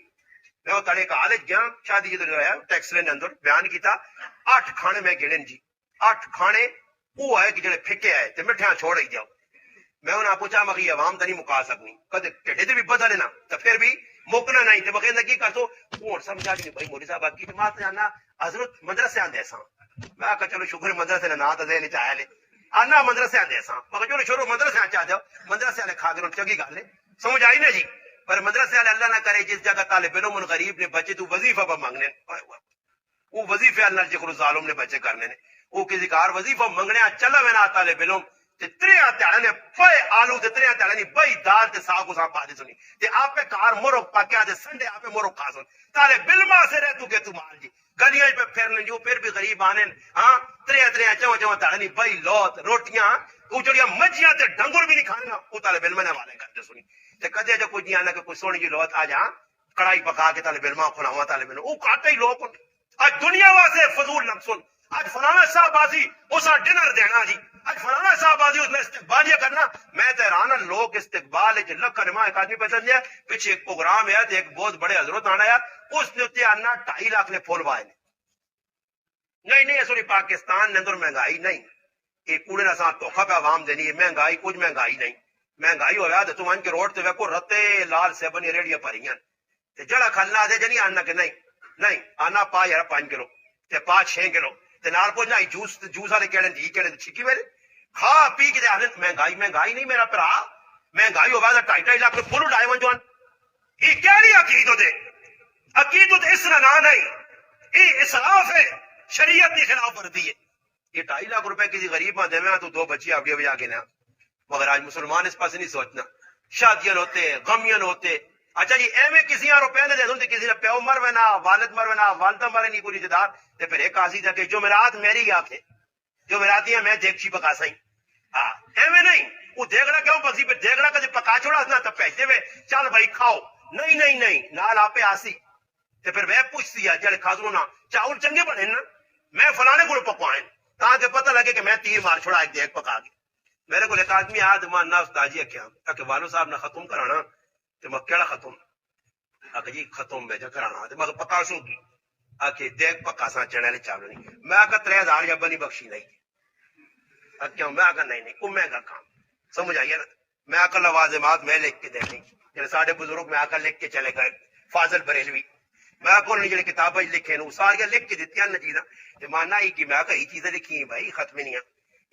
S1: میں وہ تڑے کالج گیا شادی جدو ہوا ٹیکسلے نے اندر بیان کیتا 8 کھانے میں گڑن جی 8 کھانے وہ ہے کہ جڑے پھکے آئے تے مٹھیاں چھوڑ ہی جاؤ میں انہاں پوچھا مگی عوام تے نہیں مکا سکنی کدے ٹھڈے تے بھی بدل نا تے پھر بھی مکنا نہیں تے بغیر کی کر تو ہن سمجھا کہ بھائی مولوی صاحب کی جماعت جانا حضرت مدرسے آندے سان میں کہا چلو شکر مدرسے نے نا تے ذہن وچ آیا لے آنا مدرسے آندے سان مگر چلو شروع مدرسے آ جاؤ مدرسے والے کھا کے چنگی گل ہے سمجھ آئی نا جی پر مدرسے والے اللہ نہ کرے جس جگہ طالب علم غریب نے بچے تو وظیفہ پہ مانگنے وہ وظیفے اللہ جکر ظالم نے بچے کرنے نے وہ کسی کار وظیفہ منگنے چلا میں نہ طالب علم تے تریا تیڑا نے پے آلو تے تریا تیڑا نے بئی دال تے ساگ کو پا دے سنی تے آپ پہ کار مرغ پکیا تے سنڈے آپ پہ مرغ کھا سن طالب علم سے رہ تو کہ تو مال جی گلیاں پہ پھرنے جو پھر بھی غریب آنے ہاں تریا چوں تیڑا نہیں بئی لوت روٹیاں وہ جڑیاں مجھیاں تے ڈنگر بھی نہیں کھانا وہ طالب علم نے حوالے کرتے سنی تے کدے جو کوئی آنا کہ کوئی سونی جی لوت آ جا کڑائی پکا کے طالب علم کھلاواں طالب علم وہ کاٹے ہی لوگ آج دنیا واسطے فضول نہ سن آج فلانا صاحب بازی اسا ڈنر دینا جی آج فلانا صاحب بازی اس نے استقبالیہ کرنا میں تے حیران لوگ استقبال وچ لکھ نما ایک آدمی پسند ہے پیچھے ایک پروگرام ہے تے ایک بہت بڑے حضرت آنا ہے اس نے تے آنا 2.5 لاکھ نے پھول وائے نہیں اصلی پاکستان نے اندر مہنگائی نہیں یہ کوڑے نہ ساتھ دھوکھا پہ عوام دینی ہے مہنگائی کچھ مہنگائی نہیں مہنگائی ہوا تے تم ان کے روڈ تے ویکھو رتے لال سیبن ریڑیاں پریاں تے جڑا کھلنا دے جنی آنا کہ نہیں آنا پا یار 5 کلو تے پا 6 کلو تے نال پوچھنا جوس والے کہڑے جی کہڑے چھکی میرے کھا پی کے مہنگائی نہیں میرا بھرا مہنگائی ہوا تے 2.5 لاکھ پھول اڑائے ون جوان یہ کیڑی عقیدت اس نہ نہیں یہ اسراف ہے شریعت کی خلاف ورزی ہے یہ 2.5 لاکھ روپے کسی غریب ماں دے تو 2 بچی آپ بجا کے نا مگر آج مسلمان اس پاس نہیں سوچنا شادیاں ہوتے غمیاں ہوتے اچھا جی ایویں کسی روپے نے دے دوں کسی نے پیو مر وینا والد مر وینا والدہ مرے نہیں کوئی رشتے دار تے پھر ایک قاضی دا کہ جمعرات میری آنکھیں جمعراتیاں میں دیکچی پکا سائی ہاں ایویں نہیں وہ دیکھنا کیوں بسی پہ دیکھنا کدی پکا چھوڑا نا تو پیسے وے چل بھائی کھاؤ نہیں نال آپے آسی تے پھر میں پوچھتی ہے جڑے کھادرو نا چاول چنگے بنے نا میں فلانے کو پکوائیں تاکہ پتہ لگے کہ میں تیر مار چھوڑا ایک دیکھ پکا کے میرے کو ایک آدمی آد ماننا استاد جی کیا کہ والو صاحب نے ختم کرانا تے میں کیڑا ختم آکے جی ختم میں جا کرانا تے میں پکا سو کی آکے دیکھ پکا سا چنے والے چاول نہیں میں آکا 3000 یا بنی بخشی نہیں کیوں میں آکا نہیں کو مہنگا کام سمجھ آئیے نا میں آکا لوازمات میں لکھ کے دینی جیسے ساڈے بزرگ میں آکا لکھ کے چلے گئے فاضل بریلوی میں کو جڑی کتابیں لکھے نو سارے لکھ کے دیتی ہیں چیزاں تے ماننا ہی کہ میں کئی چیزیں لکھی ہیں بھائی ختم نہیں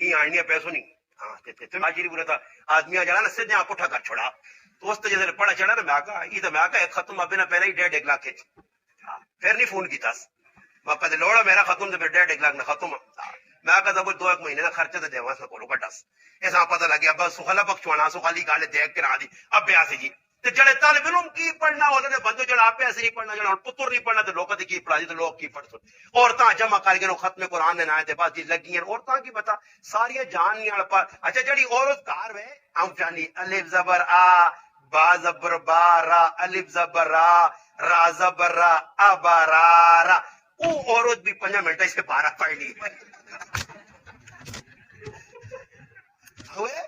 S1: یہ آنی پیسوں نہیں ہاں تے حاضری بولا تھا آدمی جڑا نا سیدھا پٹھا کر چھوڑا تو اس تے جے پڑھا چڑھا نا میں کہا یہ تو میں کہا ختم ابے نہ پہلے ہی 1.5 لاکھ پھر نہیں فون کیتا میں کدے لوڑا میرا ختم تے پھر 1.5 لاکھ نہ ختم میں کہا وہ 2 مہینے کا خرچہ تے دیواں سکولو کٹاس ایسا پتہ لگ گیا بس سخلا بخشوانا سخالی گل دیکھ کے دی اب بیاسی جی تے جڑے طالب علم کی پڑھنا انہوں نے بندو جڑا آپ ایسے نہیں پڑھنا جڑا پتر نہیں پڑھنا تے لوگ کی پڑھا تے لوگ کی پڑھ سن عورتاں جمع کر کے ختم قرآن نے نائے تے بعد جی لگیاں عورتاں کی پتہ ساری جان نہیں پر اچھا جڑی عورت کار وے ہم جانی الف زبر آ با زبر با را الف زبر را زبر را ابرارا او عورت بھی 5 منٹ اس کے 12 پڑھ لی ہوئے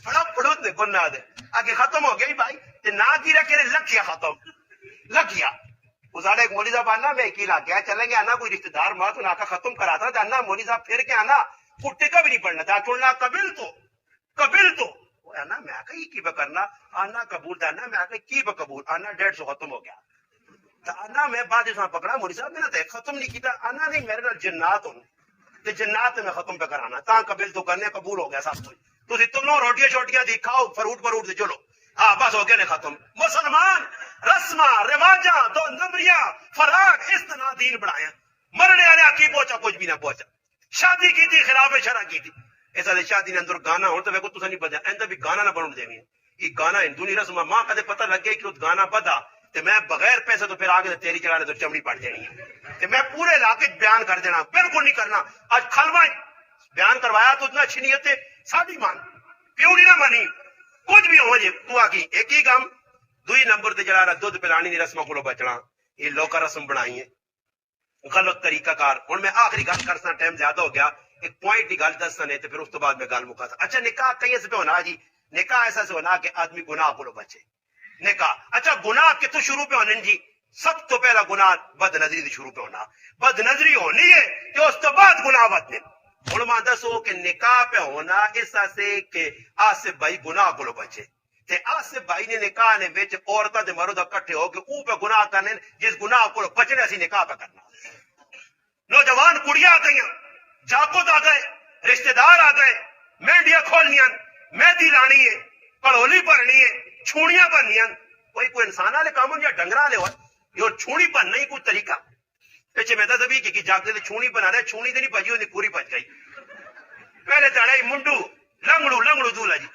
S1: بڑا پڑھو دے گناہ دے آگے ختم ہو گئی بھائی تے نہ کی رکھے لکھیا ختم لکھیا اساڑے ایک مولوی صاحب آنا میں کی لاگیا چلیں گے آنا کوئی رشتہ دار مات نہ کا ختم کراتا تھا آنا مولوی صاحب پھر کے آنا کٹے کا بھی نہیں پڑھنا تھا چھوڑنا قبل تو آنا میں آکا یہ کی با کرنا آنا قبول تھا آنا میں آکا کی با قبول آنا 150 ختم ہو گیا تو آنا میں بعد اس میں پکڑا مولوی صاحب میں نے ختم نہیں کیتا آنا نہیں میرے نال جنات ہوں تے جنات میں ختم پہ کرانا تا قبل تو کرنے قبول ہو گیا سب کچھ تو تم روٹیاں شوٹیاں دی کھاؤ فروٹ دے چلو ہاں بس ہو گیا نے ختم مسلمان رسماں رواجاں 2 نمبریاں فراق اس طرح دین بنایا مرنے والے کی پہنچا کچھ بھی نہ پہنچا شادی کی تھی خلاف شرع کی تھی ایسا دے شادی نے اندر گانا ہوں تو میں کو تسا نہیں پتا ایندا بھی گانا نہ بنن دیویں یہ گانا ہندو رسم ماں کدے پتہ لگ گیا کہ گانا بدا تے میں بغیر پیسے تو پھر آگے تیری چڑھانے تو چمڑی پڑ جانی ہے تے میں پورے علاقے بیان کر دینا بالکل نہیں کرنا آج کھلوا بیان کروایا تو اتنا اچھی نیت ہے ساڈی مان کیوں نہیں نہ مانی کچھ بھی ہو جائے تو آ کی ایک ہی کام 2 نمبر تے جڑا دودھ پلانی دی رسموں کو بچنا یہ لوکا رسم بنائی ہے غلط طریقہ کار ہوں میں آخری گل کرسنا ٹائم زیادہ ہو گیا ایک پوائنٹ کی گل دسنا نہیں تو پھر اس تو بعد میں گل مکا تھا اچھا نکاح کہیں سے پہ ہونا جی نکاح ایسا سے ہونا کہ آدمی گناہ کو بچے نکاح اچھا گناہ کتوں شروع پہ ہونے جی سب تو پہلا گناہ بد نظری دی شروع پہ ہونا. بد نظری ہونی ہے تو اس تو بعد گناہ بدنے. علماء دسو کہ نکاح پہ ہونا اس سے کہ آصف بھائی گناہ کو بچے. تے آصف بھائی نے نکاح نے وچ عورتاں تے مرد اکٹھے ہو کے او پہ گناہ کرنے جس گناہ کو بچنے اسی نکاح پہ کرنا. نوجوان کڑیاں آ گئی, جاکت آ گئے, رشتہ دار آ گئے, مہندیاں کھولنیاں, مہندی لانی ہے, پڑھولی بھرنی ہے, چھوڑیاں بننیاں. کوئی انسان والے کام ہو یا ڈنگر والے ہو, یہ چھوڑی بننا ہی کوئی طریقہ. پیچھے میں دبی کہ جاگتے تو چھوڑی بنا رہے, چھوڑی تو نہیں بجی ہوتی, پوری بج گئی. پہلے چڑھائی منڈو لنگڑو دولا جی.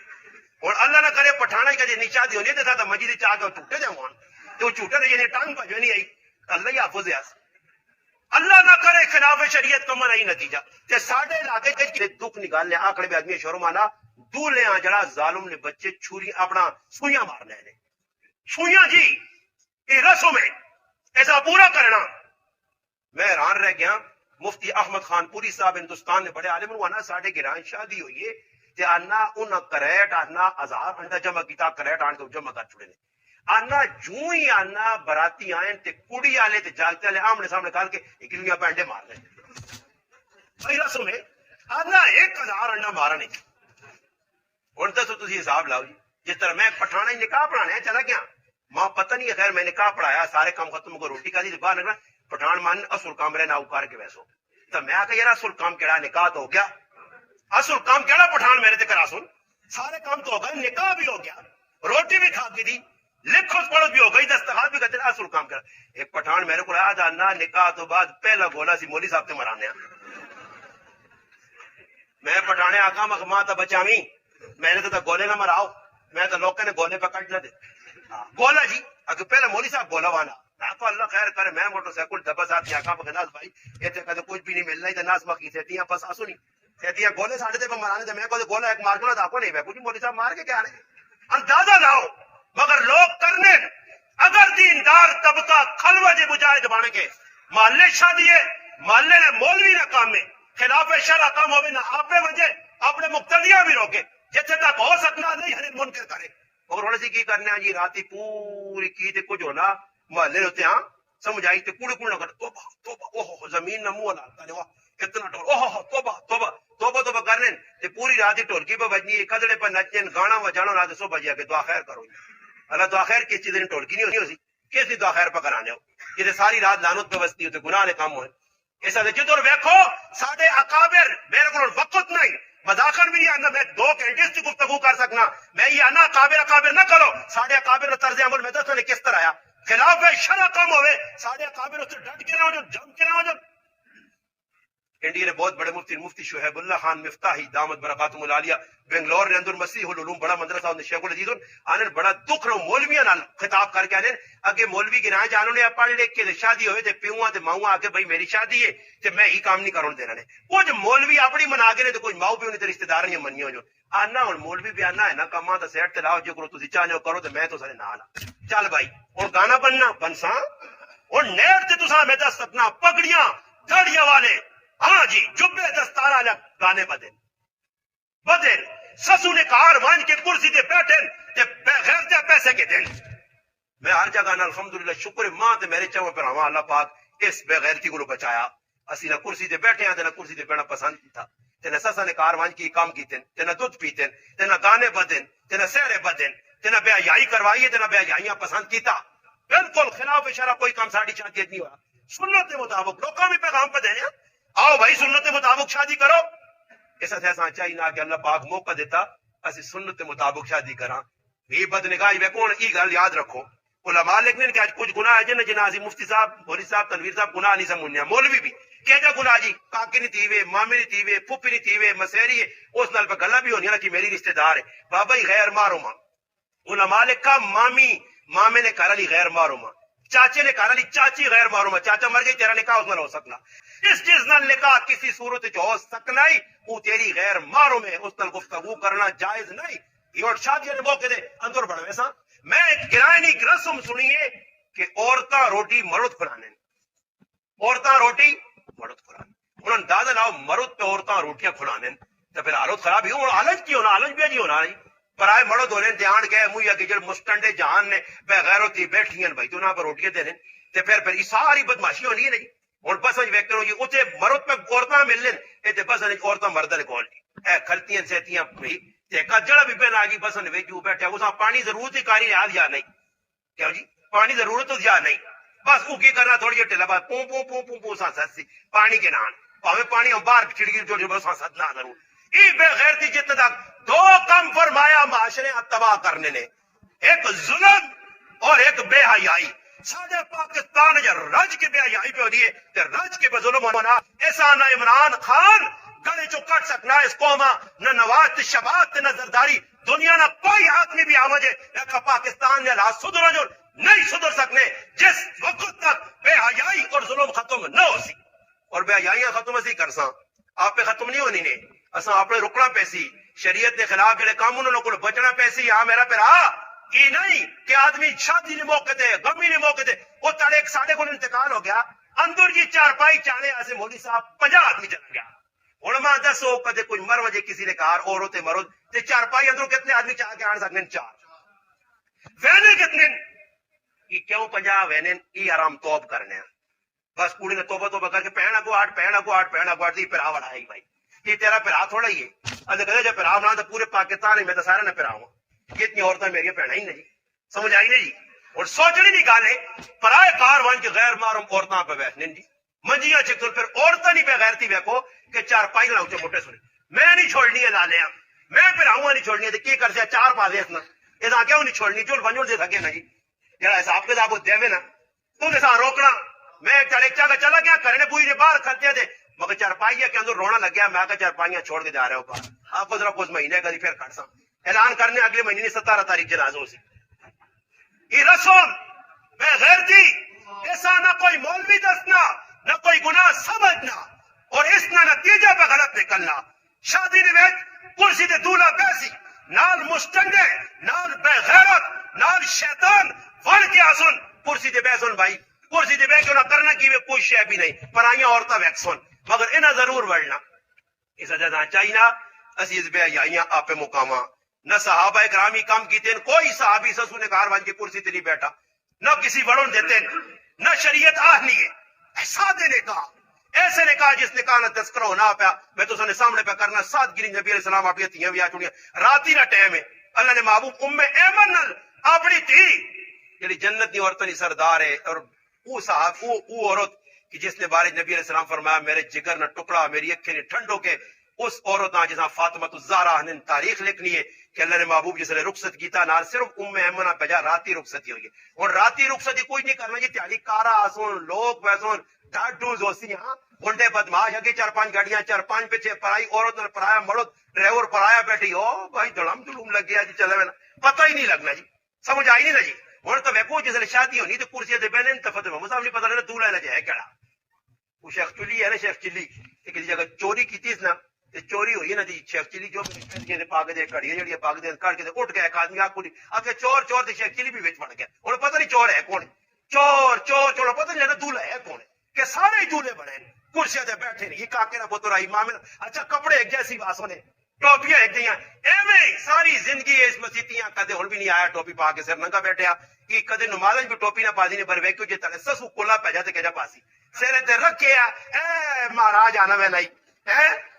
S1: اور اللہ نہ کرے پٹھانا کدی نیچا دی ہونی تو مجھے چاہ کے ٹوٹے جاؤں تو جھوٹے تو ٹانگ بجو نہیں آئی. اللہ ہی حافظ ہے. اللہ نہ کرے خلاف شریعت کما نہیں نتیجہ. تے ساڈے علاقے کے دکھ نکالنے آکڑے بھی آدمی شروع مانا دولے جڑا ظالم نے بچے چھری اپنا سوئیاں مارنے نے. سوئیاں جی یہ رسم ہے, ایسا پورا کرنا. میں حیران رہ گیا. مفتی احمد خان پوری صاحب ہندوستان نے بڑے عالم نو آنا ساڈے گران شادی ہوئی ہے تے آنا ان کریٹ آنا ہزار انڈا جمع کیتا, کریٹ آن کے جمع کر چھڑے نے. آنا جو ہی آنا براتی آئیں تے کڑی والے تے جاگتے والے آمنے سامنے کر کے ایک دنیا پینڈے مار لیں. بھائی رسم ہے آنا 1000 انڈا مارا نہیں. ہوں دسو تسی حساب لاؤ جی. جس طرح میں پٹھانا ہی نکاح پڑھانے چلا گیا, ماں پتہ نہیں ہے, خیر میں نکاح پڑھایا, سارے کام ختم ہو, روٹی کھا دی, باہر نکلا, پٹھان مان اصل کام رہنا کر کے ویسو. تو میں آ یار اصل کام کہڑا, نکاح تو ہو گیا. اصل کام کہڑا پٹھان میرے تے کرا سن, سارے کام تو ہو گئے, نکاح بھی ہو گیا, روٹی بھی کھا کے دی, لکھو پڑھو بھی ہو گئی, دستخط بھی کرتے, اصل کام کرا. ایک پٹھان میرے کو آیا جانا نکاح تو بعد پہلا گولا سی مولوی صاحب سے مرانے. میں پٹھانے آکا ماں تو بچاوی, میں نے تو گولے نہ مراؤ, میں تو لوگوں نے گولے پہ کٹ نہ دے. گولا جی اگر پہلے مولوی صاحب گولا وانا, میں تو اللہ خیر کرے, میں موٹر سائیکل ڈبا صاحب کی آکا بغناز بھائی اتنے کدے کچھ بھی نہیں ملنا ہی, ناز مکی سیٹیاں پس آسو نہیں سیٹیاں گولے ساڑھے تے پہ مرانے تے, میں کو گولا ایک مار کے آپ کو نہیں, میں کچھ مولوی صاحب مار کے کیا رہے. اندازہ لاؤ مگر لوگ کرنے. اگر دیندار طبقہ کھلوہ جے مجاہد بانے کے محلے شادی ہے, محلے نے مولوی نہ کام میں خلاف شرع کام ہوئے نہ آپ میں وجہ اپنے مقتدیاں بھی روکے جتنے تک ہو سکنا نہیں ہر منکر کرے. اور ہونے سے کی کرنے جی راتی پوری کی تے کچھ ہونا محلے ہوتے ہاں سمجھائی تے کوڑے کوڑے نہ کر, توبہ توبہ اوہ زمین نہ منہ نہ کرے, واہ کتنا ٹول, اوہ توبہ توبہ توبہ توبہ کرنے تے پوری رات ٹولکی پہ بجنی, کدڑے پہ نچن, گانا وجانا, رات سو بجے کہ دعا خیر کرو. اللہ دعا خیر کس چیز ٹولکی نہیں ہوتی, کس دی دعا خیر پہ کرانے ہو, یہ ساری رات لعنت پہ بستی ہوتے, گناہ نے کام ہوئے. ایسا جدھر ویکھو ساڈے اکابر, میرے کو وقت نہیں مذاکر بھی نہیں آنا, میں 2 گھنٹے سے گفتگو کر سکنا, میں یہ آنا اکابر نہ کرو. ساڈے اکابر طرز عمل میں دسو نے کس طرح آیا خلاف شرع کم ہوئے, ساڈے اکابر اس سے ڈٹ کے نہ ہو, جو جم کے نہ ہو. جو انڈیا نے بہت بڑے مفتی شہیب اللہ خان مفتاحی دامت برکاتہم العالیہ بنگلور نے اندر مسیح العلوم بڑا مدرسہ انہیں شیخ العزیز آنے بڑا دکھ رو مولویاں نال خطاب کر کے آنے اگے مولوی گرائیں جانوں نے پڑھ لکھ کے شادی ہوئے تے پیوہاں تے ماؤں آگے بھائی میری شادی ہے تے میں ہی کام نہیں کرون دینا نے. کچھ مولوی اپنی منا گئے نے تو کچھ ماؤ پیو نے تے رشتہ دار نہیں منی ہو. جو آنا ہن مولوی بھی آنا ہے نا کماں تے سیٹ تے لاؤ, جو کرو تسی چاہو کرو تے میں تو سارے نال چل بھائی. ہن گانا بننا بنساں, ہن نیٹ تے تساں میں دس سکنا پگڑیاں داڑیاں والے, ہاں جی جبے دستار والے گانے بدل سسو نے کار وان کے کرسی تے بیٹھے تے بغیر تے پیسے کے دین. میں ہر جگہ نا الحمدللہ شکر ماں تے میرے چاہوں پر ہوا اللہ پاک اس بغیرتی کو بچایا. اسی نہ کرسی تے بیٹھے ہیں تے نہ کرسی تے بیٹھنا پسند تھا, تے نہ سسا نے کار وان کی کام کیتے, تے نہ دودھ پیتے, تے نہ گانے بدن, تے نہ سہرے بدن, تے نہ بے حیائی کروائی, تے نہ بے حیائیاں پسند کیتا. بالکل خلاف شرع کوئی کام ساڑی شادی نہیں ہوا. سنت کے مطابق لوگوں بھی پیغام پہ دینے, آؤ بھائی سنت کے مطابق شادی کرو. ایسا ایسا چاہیے نہ کہ اللہ پاک موقع دیتا اسی سنت کے مطابق شادی کراں. یہ بد نگاہی وے کون ای گل یاد رکھو. علماء لکھنے کہ آج کچھ گناہ ہے جن جنازی مفتی صاحب مولوی صاحب تنویر صاحب گناہ نہیں سمجھنے, مولوی بھی کہ جا گناہ جی کاکے نہیں تیوے, مامی نہیں تیوے, پھپھی نہیں تیوے, مسیری ہے, اس نال پہ گلا بھی ہونی نا کہ میری رشتہ دار ہے بابا ہی غیر مارو ماں. علماء لکھا مامے نے کہا لی غیر مارو ماں, چاچے نے کہا لی چاچی غیر مارو ماں, چاچا مر گئی تیرا نکاح اس نال ہو سکنا. اس جس نال نکاح کسی صورت جو ہو سکنا ہی وہ تیری غیر مارو میں اس نال گفتگو کرنا جائز نہیں. یہ شادی نے موقع دے اندر بڑھ ویسا میں گرائنی رسم سنیے کہ عورتاں روٹی مرد کھلانے, عورتاں روٹی مرد کھلانے. انہوں نے اندازہ لاؤ مرد پہ عورتاں روٹیاں کھلانے تو پھر حالت خراب ہی ہوں. آلج کی ہونا, آلج بھی جی ہونا نہیں پرائے مرد ہونے دھیان گئے مجھے کہ جڑ مستنڈے جہان نے بغیر ہوتی بیٹھی ہیں بھائی تو نہ پر روٹیاں دینے تے پھر یہ ساری بدماشی ہونی ہے نا جی ہوں بساں ویکو جی اتنے مرد پہ عورتیں مل لین اتنے بساں عورتیں مردوں نے کول جی کھلتیاں سہتیاں جڑا بھی پہن آ گئی بساں بیٹھا اس پانی ضرورت ہی کاری یاد یا نہیں کیوں جی پانی ضرورت تو یا نہیں بس وہ کی کرنا تھوڑی جی ٹھلا بات پوں پوں پوں پوں پوں سانس سی پانی کے نان پاوے پانی باہر چھڑکی جو بس سانس نہ ضرور یہ بے غیرتی جتنے تک دو کم فرمایا معاشرے تباہ کرنے نے ایک ظلم اور ایک بے حیائی سارے پاکستان جو رج کے بے حیائی پہ ہو رہی ہے رج کے بے ظلم ہونا ایسا نہ عمران خان گلے چو کٹ سکنا اس قوما نہ نواز شباب نہ زرداری دنیا نہ کوئی آدمی بھی آمد ہے پاکستان نے حالات سدھر جو نہیں سدھر سکنے جس وقت تک بے حیائی اور ظلم ختم نہ ہو سی اور بے حیائیاں ختم اسی کر سا آپ پہ ختم نہیں ہونی نے اساں اپنے رکنا پیسی شریعت کے خلاف جڑے کام انہوں کو بچنا پیسی ہاں میرا پیرا یہ نہیں کہ آدمی شادی نہیں موقع تے غمی نہیں موقع تے وہ تڑے ایک ساڑھے کو انتقال ہو گیا اندر جی چارپائی چانے ایسے مولوی صاحب 50 آدمی چلا گیا ہوں میں دسو کدے کوئی مر وجے کسی نے کار اور ہوتے مرد تے چارپائی اندروں کتنے آدمی چاہ کے آن سکتے 4 وینے کتنے یہ کیوں 50 وینے یہ آرام توب کرنے ہیں بس کوڑی نے توبہ توبہ کر کے پہنا کو آٹھ پہنا کو آٹھ پہنا کو آٹھ دی پھر آوڑا ہے بھائی یہ تیرا پھرا تھوڑا ہی ہے اگر کہتے جب پھرا بنا تو پورے پاکستان ہی میں تو سارے نہ پھراؤں کتنی عورتیں میری پہنا ہی نہیں سمجھ آئی نہیں جی اور سوچنی نہیں گالے پرائے کاروان کے غیر محرم عورتوں پہ بیٹھنے جی منجیاں چکر پھر عورتیں نہیں بغیرتی ویکو کہ 4 پائی نہ اونچے موٹے سنے میں نہیں چھوڑنی ہے لالیا میں پھراؤں نہیں چھوڑنی ہے تو کی کر سیا 4 پا دے اتنا یہ کیوں نہیں چھوڑنی چول بنجول دے سکے نا جی جڑا حساب کے ساتھ دے نا تو کے ساتھ روکنا میں چڑیچا کا چلا گیا کرنے پوری نے باہر کھلتے تھے مگر 4 پائیاں کے اندر رونا لگ گیا میں کہ 4 پائیاں چھوڑ کے جا رہے ہو باہر آپ کو ذرا کچھ مہینے کا پھر کر سا اعلان کرنے اگلے مہینے 17 تاریخ جنازوں سے یہ رسم بے غیرتی ایسا نہ کوئی مولوی دسنا نہ کوئی گناہ سمجھنا اور اس نہ نتیجہ پہ غلط نکلنا شادی نویج کرسی دے دولہ بیسی نال مستنڈے نال بے غیرت نال شیطان ون کے آسن کرسی دے بیسن بھائی کرسی دے بیسن نہ کرنا کی کوئی شے بھی نہیں پرائیاں عورتیں ویکسن مگر انہیں ضرور بڑھنا اس وجہ چاہیے نا عزیز بے حیائیاں آپ مقامہ نہ صحابہ اکرامی کم کیتے کوئی صحابی سسو نے کار بن کے کرسی تے نہیں بیٹھا نہ کسی بڑوں دیتے نہ شریعت آہ نہیں ہے سادے نے کہا ایسے نے کہا جس نے کہا نہ تذکرہ ہونا پیا میں تو سنے سامنے پہ کرنا سادگی نبی علیہ السلام اپنی تیاں بھی آ چڑیاں راتی نہ ٹائم ہے اللہ نے محبوب ایمن نل اپنی تھی جڑی جنت دی عورتوں کی سردار ہے اور وہ صاحب وہ عورت کہ جس نے بارے نبی علیہ السلام فرمایا میرے جگر نہ ٹکڑا میری اکھیں نے ٹھنڈو کے اس عورت جسا فاطمہ الزہرا نے تاریخ لکھنی ہے کہ اللہ نے محبوب جس نے رخصت کیتا نال صرف ایمنہ پجا راتی رخصتی ہوئی اور راتی رخصتی کوئی نہیں کرنا جی تیاری کارا آسون لوگ ویسون ڈاڈو زوسی ہاں گنڈے بدماش اگے 4-5 گاڑیاں 4-5 پیچھے پرائی عورت اور پرایا مرد ڈرائیور پرایا بیٹھی او بھائی دڑم دڑوم لگ گیا جی چلے میں پتہ ہی نہیں لگنا جی سمجھ آئی نہیں نا جی ہوں تو ویکو جس نے شادی ہونی تو کرسی تے بہنے تو فتح محمد صاحب نہیں پتہ لگنا دولہا ہے کیڑا وہ شیخ چلی ہے نا شیخ چلی ایک جگہ چوری کی نا چوری ہوئی نا جی شیخ چلی جو پاگ دے کڑی جڑی پاگ دے کٹ کے اٹھ گیا ایک آدمی آ پوری آ کے چور چور تے شیخ چلی بھی وچ بڑھ گیا ہوں پتہ نہیں چور ہے کون چور چور چور پتہ نہیں لگا دولہا ہے کون کہ سارے دولہے بڑے کرسیاں تے بیٹھے نہیں یہ کاکے نہ پتر آئی ماں اچھا کپڑے ایک جیسی باسوں نے ٹوپیاں ایک جہاں ایویں ساری زندگی اس مسیتیاں کدے ہن بھی نہیں آیا ٹوپی پا کے سر ننگا بیٹھیا کہ کدے نمازیں بھی ٹوپی نہ پاسی نے پر ویکو جے تلے سسو کولا پہ جاتے کہ جا پاسی سر تے رکھیا اے مہاراج آنا میں لائی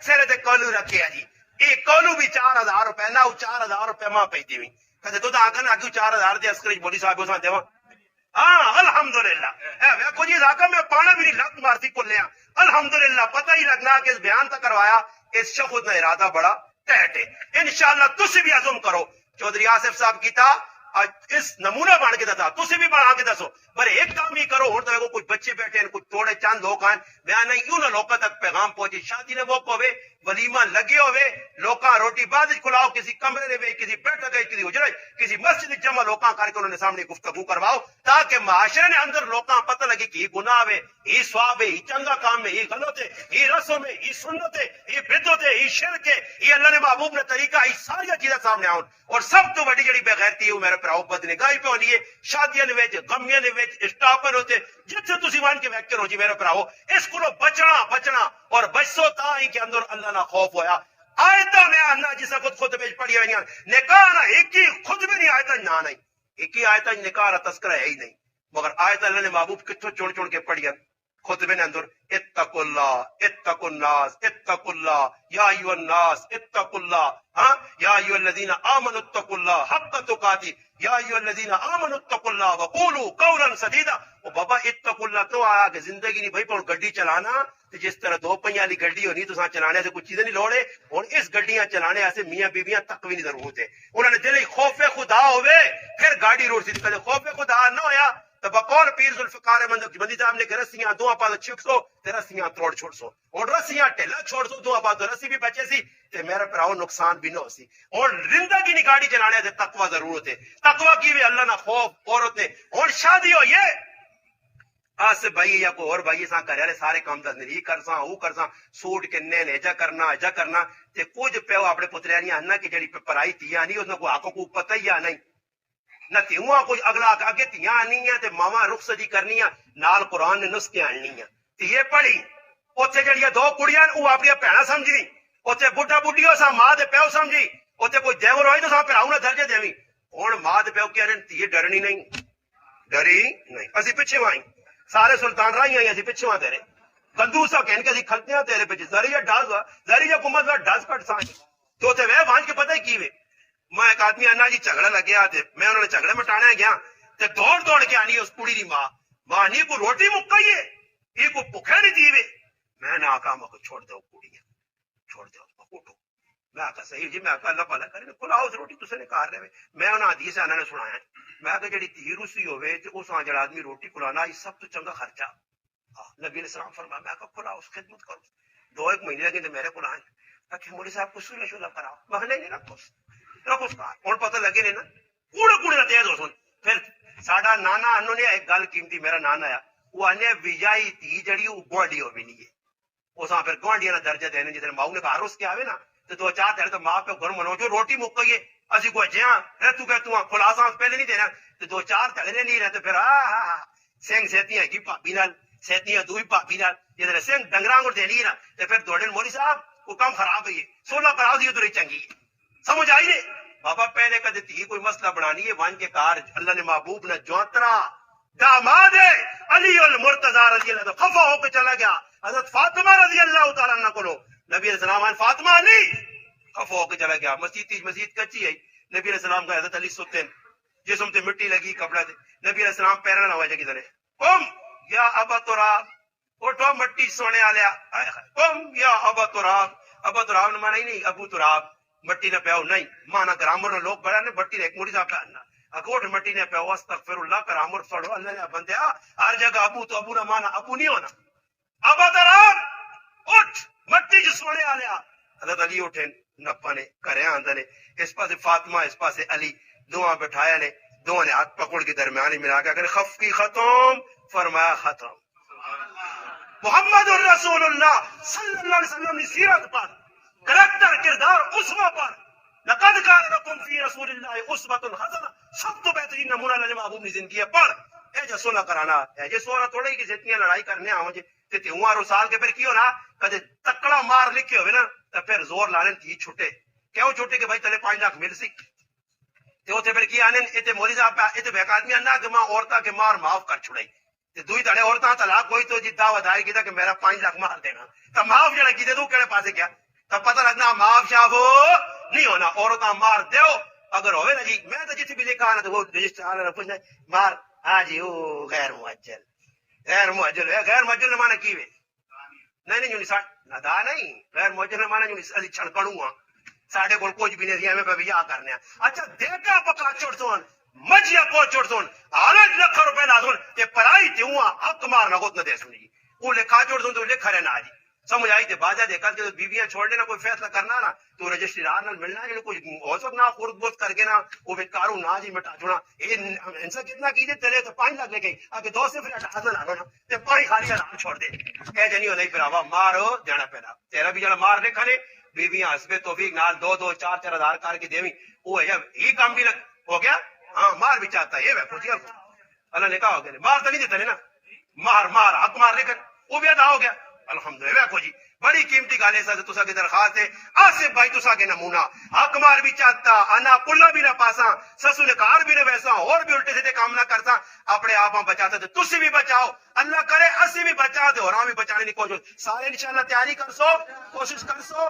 S1: سر تے کولو رکھیا جی یہ کولو بھی 4000 روپے نہ 4000 روپے ماں پی دی کدے تو آکن اگو 4000 دے عسکری بولی صاحب اساں دیواں ہاں الحمدللہ ویکو جی آکا میں پانا میری لت مارتی کلیا الحمدللہ پتہ ہی لگنا کہ اس بیان تک کروایا اس شخص کا ارادہ بڑا ٹہٹ ہے انشاءاللہ تسی بھی عزم کرو چودھری آصف صاحب کیتا اس نمونہ بن کے دسا تسی بھی بنا کے دسو پر ایک کام ہی کرو ہوں تو کچھ بچے بیٹھے ہیں کچھ تھوڑے چند لوگ ہیں میں نہیں کیوں نہ لوگوں تک پیغام پہنچے شادی نے موقع ہوئے ولیمہ لگے ہوئے لوکاں روٹی بعد کھلاؤ کسی کمرے نے بھی کسی بیٹھک ہے کسی اجڑے کسی مسجد جمع لوکاں کر کے انہوں نے سامنے گفتگو کرواؤ تاکہ معاشرے نے اندر لوکاں پتہ لگے کہ یہ گناہ ہے یہ ثواب ہے یہ چنگا کام ہے یہ غلط ہے یہ رسم ہے یہ سنت ہے یہ بدعت ہے یہ شرک ہے یہ اللہ نے محبوب نے طریقہ یہ ساری چیزیں سامنے آؤں اور سب تو بڑی جڑی بے غیرتی ہے وہ میرے پراؤ بد نگاہی پہ ہونی ہے شادیاں نے وچ غمیاں نے وچ اسٹاپر ہوتے جتھے تسی وان کے ویکر ہو جی میرے پراؤ اس کو بچنا اور بچسو تا ہی کے اندر اللہ نہ خوف ہویا آیتاں میں آنا جسا خود بیچ پڑھی ہوئی نکاح نہ ایک ہی خود بھی نہیں آیتاں نہ نہیں ایک ہی آیتاں نکاح تذکرہ ہے ہی نہیں مگر آیت اللہ نے محبوب کتوں چن چن کے پڑھیا خطبے نے اندر اتقوا اللہ اتقوا الناس اتقوا اللہ یا ایھا الناس اتقوا اللہ ہاں یا ایھا الذین آمنوا اتقوا اللہ حق تقاتی یا ایھا الذین آمنوا اتقوا اللہ وقولوا قولا سدیدا. او بابا اتقوا اللہ تو آیا کہ زندگی نہیں بھائی پر گڈی چلانا جس طرح دو پہیاں والی گڈی ہونی تو چلانے سے کچھ چیزیں نہیں لوڑے اور اس گڈیاں چلانے سے میاں بیویاں تک بھی نہیں ضرورت ہے. انہوں نے دل خوف خدا ہوئے پھر گاڑی روڈ سی کدے خوف خدا نہ ہویا تو بقول پیر ذوالفقار بندی صاحب نے کہ رسیاں دو پاس چھک سو تے رسیاں توڑ چھوڑ سو اور رسیاں ٹھیلا چھوڑ سو دو پاس رسی بھی بچے سی تے میرا پراؤ نقصان بھی نہ ہو سی. اور زندگی نہیں گاڑی چلانے سے تقوی ضرورت ہے. تقوی کی بھی اللہ نہ خوف عورت ہے. اور شادی ہو یہ آج سے بھائی یا کوئی اور بھائی سا کرے والے سارے کام دس نہیں کرساں او کرساں سوٹ کنے نے جا کرنا تے کچھ پیو اپنے پتریاں انہاں کی جڑی پرائی تیاں نہیں اس کو کو پتہ ہی نہیں نہ تیواں کچھ اگلا اگے تیاں آنی ہیں تے ماما رخصتی کرنی ہے نال قرآن نے نسخے آنی ہیں تے یہ پڑھی اوتھے جڑیاں دو کڑیاں او اپنی بہنا سمجھی اوتھے بڈھا بڈھیو سا ماں دے پیو سمجھی اوتھے کوئی دیور ہوئی تو سا پھراؤ نہ درجے دیویں. ہن ماں دے پیو کہہ رہے تے ڈرنی نہیں ڈری نہیں اسی پیچھے وائیں سارے سلطان راہی آئی اسی پیچھے تیرے کندو سا کہن کے اسی کھلتے ہیں تیرے پیچھے ذریعہ ڈاز ذریعہ حکومت کا ڈاز کٹ سان تو تے وے وانج کے پتہ ہی کی وے. میں ایک آدمی انا جی جھگڑا لگیا تے میں انہوں نے جھگڑے مٹانے گیا تے دوڑ کے آنی اس کڑی دی ماں نہیں کو روٹی مکئی ہے یہ کو بھوکے نہیں دیوے. میں نے آقا مکو چھوڑ دو کڑیاں چھوڑ دو اٹھو. میں آقا صحیح جی میں آقا اللہ بھلا کرے کھلاؤ اس روٹی تسے نے کار رہے میں انہاں حدیث انہاں نے سنایا میں کہ جڑی تھی روسی ہوے تے اس جڑا آدمی روٹی کھلانا یہ سب تو چنگا خرچہ نبی علیہ السلام فرمایا میں کہ کھلاؤ اس خدمت کرو. 2 مہینے لگے تے میرے کو آئے کہ مولوی صاحب کو سلا شلا کراؤ میں نہیں رکھو اس کا اور پتہ لگے نہیں نا کوڑے نہ تیز ہو سن. پھر ساڈا نانا انہوں نے ایک گل قیمتی میرا نانا آیا وہ آنے وجائی تھی جڑی وہ گوانڈی ہو بھی نہیں ہے اس پھر گوانڈیاں درجہ دینے جس ماؤ نے گھر اس کے آوے نا تو 2-4 تھے تو ماں پہ گھر منو جو روٹی مک گئی ہے اسی کو جہاں رہ تو کہ تو خلاصہ پہلے نہیں دینا تو 2-4 تھڑے نہیں رہتے پھر سنگ سیتیاں کی بھابی نال سیتیاں دوئی بھابی نال جس سنگ ڈنگراں کو دینی نا تو پھر دوڑے مولوی صاحب وہ کام خراب ہوئی ہے 16 کراؤ دی تو چنگی سمجھ آئی نے بابا پہلے کدے تھی کوئی مسئلہ بنانی ہے وان کے کار اللہ نے محبوب نے جوترا داماد علی المرتضی رضی اللہ عنہ خفا ہو کے چلا گیا حضرت فاطمہ رضی اللہ تعالی عنہ کو نبی علیہ السلام فاطمہ علی خفا ہو کے چلا گیا. مسجد کچی ہے نبی علیہ السلام کا حضرت علی سوتے جسم تے مٹی لگی کپڑا تے نبی علیہ السلام پیرا نہ ہوئے کدھر قم یا ابا تراب اٹھو مٹی سونے والیا قم یا ابا تراب نے مانا ہی نہیں ابو تراب مٹی نہ پیاؤ نہیں مانا گرامر لوگ بڑا نے مٹی نے ایک موڑی صاحب پہننا اکوٹ مٹی نے پیاؤ استغفر اللہ گرامر پڑھو اللہ نے بندیا ہر جگہ ابو تو ابو نہ مانا ابو نہیں ہونا ابا تراب اٹھ مٹی جو سونے والیا حضرت علی اٹھے نپا نے کرے آندہ نے اس پاس فاطمہ اس پاس علی دعا بٹھایا نے دعا نے ہاتھ پکڑ کے درمیانی ملا کے خف کی ختم فرمایا ختم. محمد الرسول اللہ صلی اللہ علیہ وسلم کی سیرت پر کریکٹر کردار اسوہ پر لقد کان لکم فی رسول اللہ اسوۃ حسنہ سب تو بہترین نمونہ اللہ نے محبوب کی زندگی ہے. پڑھ اے جو صلح کرانا ہے جو سورہ تھوڑے کی جتنی لڑائی کرنے آؤں جے تے تیوہاں رسال کے پھر کیوں نا کدے تکڑا مار لکھے ہوئے نا تو پھر زور لانے تھی چھوٹے کیوں چھوٹے کہ بھائی تلے 5 لاکھ مل سی تے اوتھے پھر کی آنے ایتے مولوی صاحب ایتے بیک آدمی آنا کہ ماں عورتاں کے مار معاف کر چھڑائی تے دوئی تڑے عورتاں طلاق ہوئی تو جی دعوت آئی کیتا کہ میرا 5 لاکھ مار دینا تو معاف جڑا کیتے تو کہڑے پاسے کیا تو پتہ لگنا معاف شاف نہیں ہونا عورتاں مار دیو اگر ہوئے نا جی میں تو جتنی بھی لکھا نا تو وہ رجسٹر والا نے پوچھنا مار ہاں جی او غیر مؤجل غیر مؤجل نے مانا کی وے نہیں جو ندا نہیں غیر مؤجل نے مانا جو اسی چھڑکڑوں ہاں ساڑھے کو کچھ بھی نہیں دیا میں پہ یا کرنے اچھا دیکھا پکا چوڑ سون مجھیا کو چوڑ سون آلج لکھ روپے نہ سون کہ پرائی تیوہاں حق مار نہ گوت نہ دے سنی وہ لکھا چوڑ سون تو لکھا رہنا آجی سمجھ آئی تھے باجا دے کل کے بیویاں چھوڑ دینا کوئی فیصلہ کرنا نا تو رجسٹرار نہ ملنا جو کچھ ہو سکنا خورد بورد کر کے نا وہ بیکاروں نہ جی مٹا چھوڑا انسا کتنا کیجئے تلے تو 5 لاکھ لے گئی آگے 2 سے پھر 8 نہ لانا تے پانی خالی نہ چھوڑ دے اے جنیو نہیں پھر آوا مارو جانا پیدا تیرا بھی جانا مار لکھا نے بیویاں حسب توفیق نال 2-2 4-4 ہزار کر کے دیویں وہ ہے جب ہی کام بھی ہو گیا ہاں مار بھی چاہتا ہے یہ میں پوچھیا اللہ نے کہا ہو گیا مار تو نہیں دیتا نا مار حق مار لے کر وہ بھی ادا ہو گیا الحمدللہ کو جی بڑی قیمتی گل ہے سر تسا کی درخواست ہے آصف بھائی تسا کے نمونہ حق مار بھی چاہتا انا کلا بھی نہ پاسا سسو نے کار بھی نہ ویسا اور بھی الٹے سیدھے کام نہ کرسا اپنے آپ بچاتا تے تسی بھی بچاؤ اللہ کرے اسی بھی بچا دے اور ہم بھی بچانے کی کوشش سارے انشاءاللہ تیاری کرسو کوشش کرسو